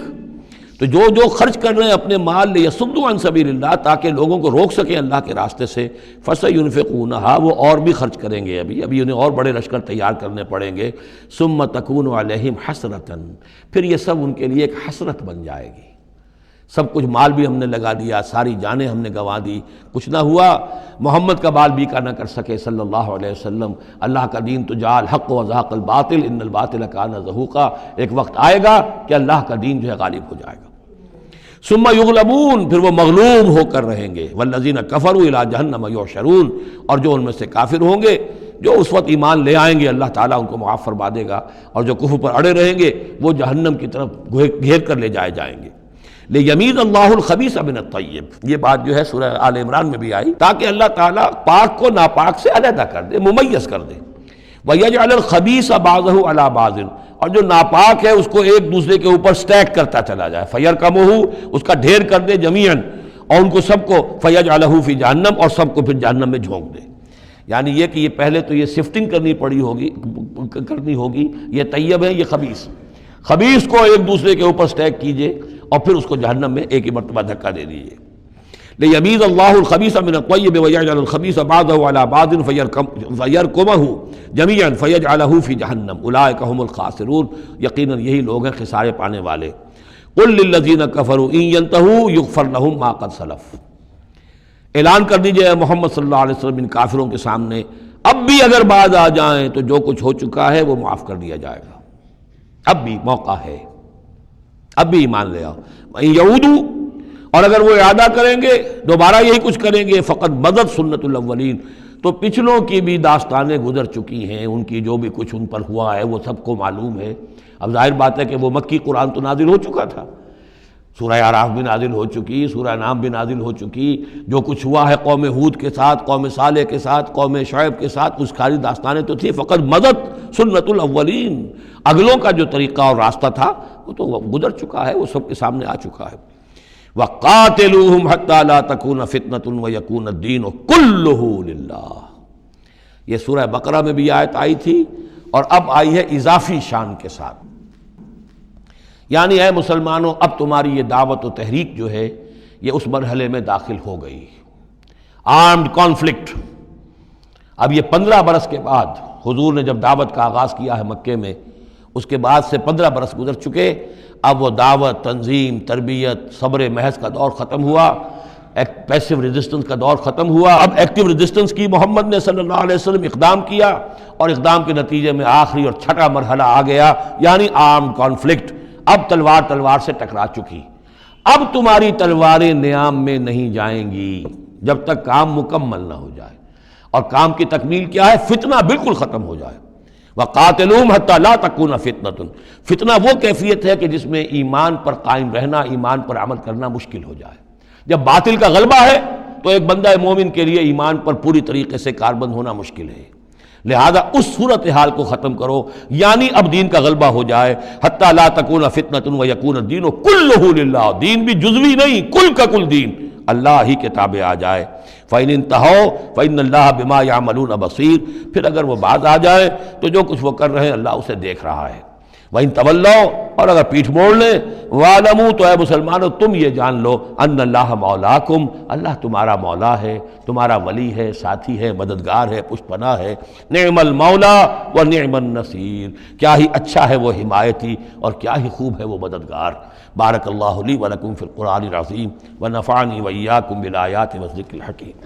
تو جو خرچ کر رہے ہیں اپنے مال لیصدوا عن سبیل اللہ، تاکہ لوگوں کو روک سکیں اللہ کے راستے سے، فسینفقونھا، وہ اور بھی خرچ کریں گے، ابھی انہیں اور بڑے لشکر تیار کرنے پڑیں گے۔ ثم تکون علیہم حسرۃ، پھر یہ سب ان کے لیے ایک حسرت بن جائے گی۔ سب کچھ مال بھی ہم نے لگا دیا، ساری جانیں ہم نے گنوا دی، کچھ نہ ہوا، محمد کا بال بیکا نہ کر سکے صلی اللہ علیہ وسلم۔ اللہ کا دین تو جاء الحق وزهق الباطل ان الباطل کان زہوقا، ایک وقت آئے گا کہ اللہ کا دین جو ہے غالب ہو جائے گا۔ ثم یغلبون، پھر وہ مغلوب ہو کر رہیں گے، والذین کفروا الی جہنم یحشرون، اور جو ان میں سے کافر ہوں گے، جو اس وقت ایمان لے آئیں گے اللہ تعالیٰ ان کو معاف فرما دے گا، اور جو کفر پر اڑے رہیں گے وہ جہنم کی طرف گھیر کر لے جائے جائیں گے۔ لیمیز اللہ الخبیث من الطیب، یہ بات جو ہے سورہ آل عمران میں بھی آئی، تاکہ اللہ تعالیٰ پاک کو ناپاک سے علیحدہ کر دے، ممیز کر دے۔ وَيَجْعَلَ الْخَبِيثَ بَعْضَهُ عَلَى بَعْضٍ، اور جو ناپاک ہے اس کو ایک دوسرے کے اوپر سٹیک کرتا چلا جائے، فَيَرْكَمُهُ، اس کا ڈھیر کر دے، جَمِيعًا، اور ان کو سب کو فَيَجْعَلَهُ فِي جہنم، اور سب کو پھر جہنم میں جھونک دے۔ یعنی یہ کہ یہ پہلے تو یہ سفٹنگ کرنی ہوگی، یہ طیب ہے، یہ خبیث کو ایک دوسرے کے اوپر سٹیک کیجئے اور پھر اس کو جہنم میں ایک ہی مرتبہ دھکا دے دیجئے۔ لِيَمِيزَ اللَّهُ الْخَبِيثَ مِنَ الطَّيِّبِ وَيَجْعَلَ الْخَبِيثَ بَعْضَهُ عَلَى بَعْضٍ فَيَرْكُمَهُ جَمِيعًا فَيَجْعَلَهُ فِي جَهَنَّمَ أُولَٰئِكَ هُمُ الْخَاسِرُونَ، یقیناً یہی لوگ ہیں خسارے پانے والے۔ قُل لِّلَّذِينَ كَفَرُوا إِن يَنتَهُوا يُغْفَرْ لَهُم مَّا قَدْ سَلَفَ، اعلان کر دیجئے اے محمد صلی اللہ علیہ وسلم ان کافروں کے سامنے، اب بھی اگر باز آ جائیں تو جو کچھ ہو چکا ہے وہ معاف کر دیا جائے گا، اب بھی موقع ہے، اب بھی ایمان لے آؤ۔ وَإِن يَعُودُوا، اور اگر وہ ارادہ کریں گے دوبارہ یہی کچھ کریں گے، فقط بدت سنت الاولین، تو پچھلوں کی بھی داستانیں گزر چکی ہیں، ان کی جو بھی کچھ ان پر ہوا ہے وہ سب کو معلوم ہے۔ اب ظاہر بات ہے کہ وہ مکی قرآن تو نازل ہو چکا تھا، سورہ اعراف بھی نازل ہو چکی، سورہ انعام بھی نازل ہو چکی، جو کچھ ہوا ہے قوم ہود کے ساتھ، قوم صالح کے ساتھ، قوم شعیب کے ساتھ، اس ساری داستانیں تو تھی، فقط مدد سنت الاولین، اگلوں کا جو طریقہ اور راستہ تھا وہ تو گزر چکا ہے، وہ سب کے سامنے آ چکا ہے۔ وَقَاتِلُوهُمْ حَتَّى لَا تَكُونَ فِتْنَةٌ وَيَكُونَ الدِّينُ كُلُّهُ لِلَّهِ، یہ سورہ بقرہ میں بھی آیت آئی تھی اور اب آئی ہے اضافی شان کے ساتھ، یعنی اے مسلمانوں اب تمہاری یہ دعوت و تحریک جو ہے یہ اس مرحلے میں داخل ہو گئی، آرمڈ کانفلکٹ۔ اب یہ 15 برس کے بعد حضور نے جب دعوت کا آغاز کیا ہے مکے میں، اس کے بعد سے 15 برس گزر چکے، اب وہ دعوت، تنظیم، تربیت، صبر محض کا دور ختم ہوا، پیسو ریزسٹنس کا دور ختم ہوا، اب ایکٹیو ریزسٹنس کی محمد نے صلی اللہ علیہ وسلم اقدام کیا، اور اقدام کے نتیجے میں آخری اور چھٹا مرحلہ آ گیا، یعنی آرمڈ کانفلکٹ۔ اب تلوار سے ٹکرا چکی، اب تمہاری تلواریں نیام میں نہیں جائیں گی جب تک کام مکمل نہ ہو جائے، اور کام کی تکمیل کیا ہے؟ فتنہ بالکل ختم ہو جائے۔ وَقَاتِلُوهُمْ حَتَّى لَا تَكُونَ فِتْنَةٌ، فتنہ وہ کیفیت ہے کہ جس میں ایمان پر قائم رہنا، ایمان پر عمل کرنا مشکل ہو جائے۔ جب باطل کا غلبہ ہے تو ایک بندہ مومن کے لیے ایمان پر پوری طریقے سے کاربند ہونا مشکل ہے، لہذا اس صورتحال کو ختم کرو، یعنی اب دین کا غلبہ ہو جائے۔ حَتَّى لَا تَكُونَ فِتْنَةٌ وَيَكُونَ الدِّينُ كُلُّهُ لِلَّهِ، دین بھی جزوی نہیں، کل کا کل دین اللہ ہی کے تابع آ جائے۔ فَإِنِ انْتَهَوْا فَإِنَّ اللَّهَ بِمَا يَعْمَلُونَ بَصِيرٌ، پھر اگر وہ باز آ جائے تو جو کچھ وہ کر رہے ہیں اللہ اسے دیکھ رہا ہے۔ وَإِن تَوَلَّوْا، اور اگر پیٹھ موڑ لیں، وَاعْلَمُوا، تو اے مسلمانوں تم یہ جان لو، أَنَّ اللَّهَ مَوْلَاكُمْ، اللہ تمہارا مولا ہے، تمہارا ولی ہے، ساتھی ہے، مددگار ہے، پشت پناہ ہے۔ نعم المولا ونعم النصیر، کیا ہی اچھا ہے وہ حمایتی اور کیا ہی خوب ہے وہ مددگار۔ بارک اللہ لی ولکم فی القرآن العظیم ونفعنی وإیاکم بالآیات والذکر الحکیم۔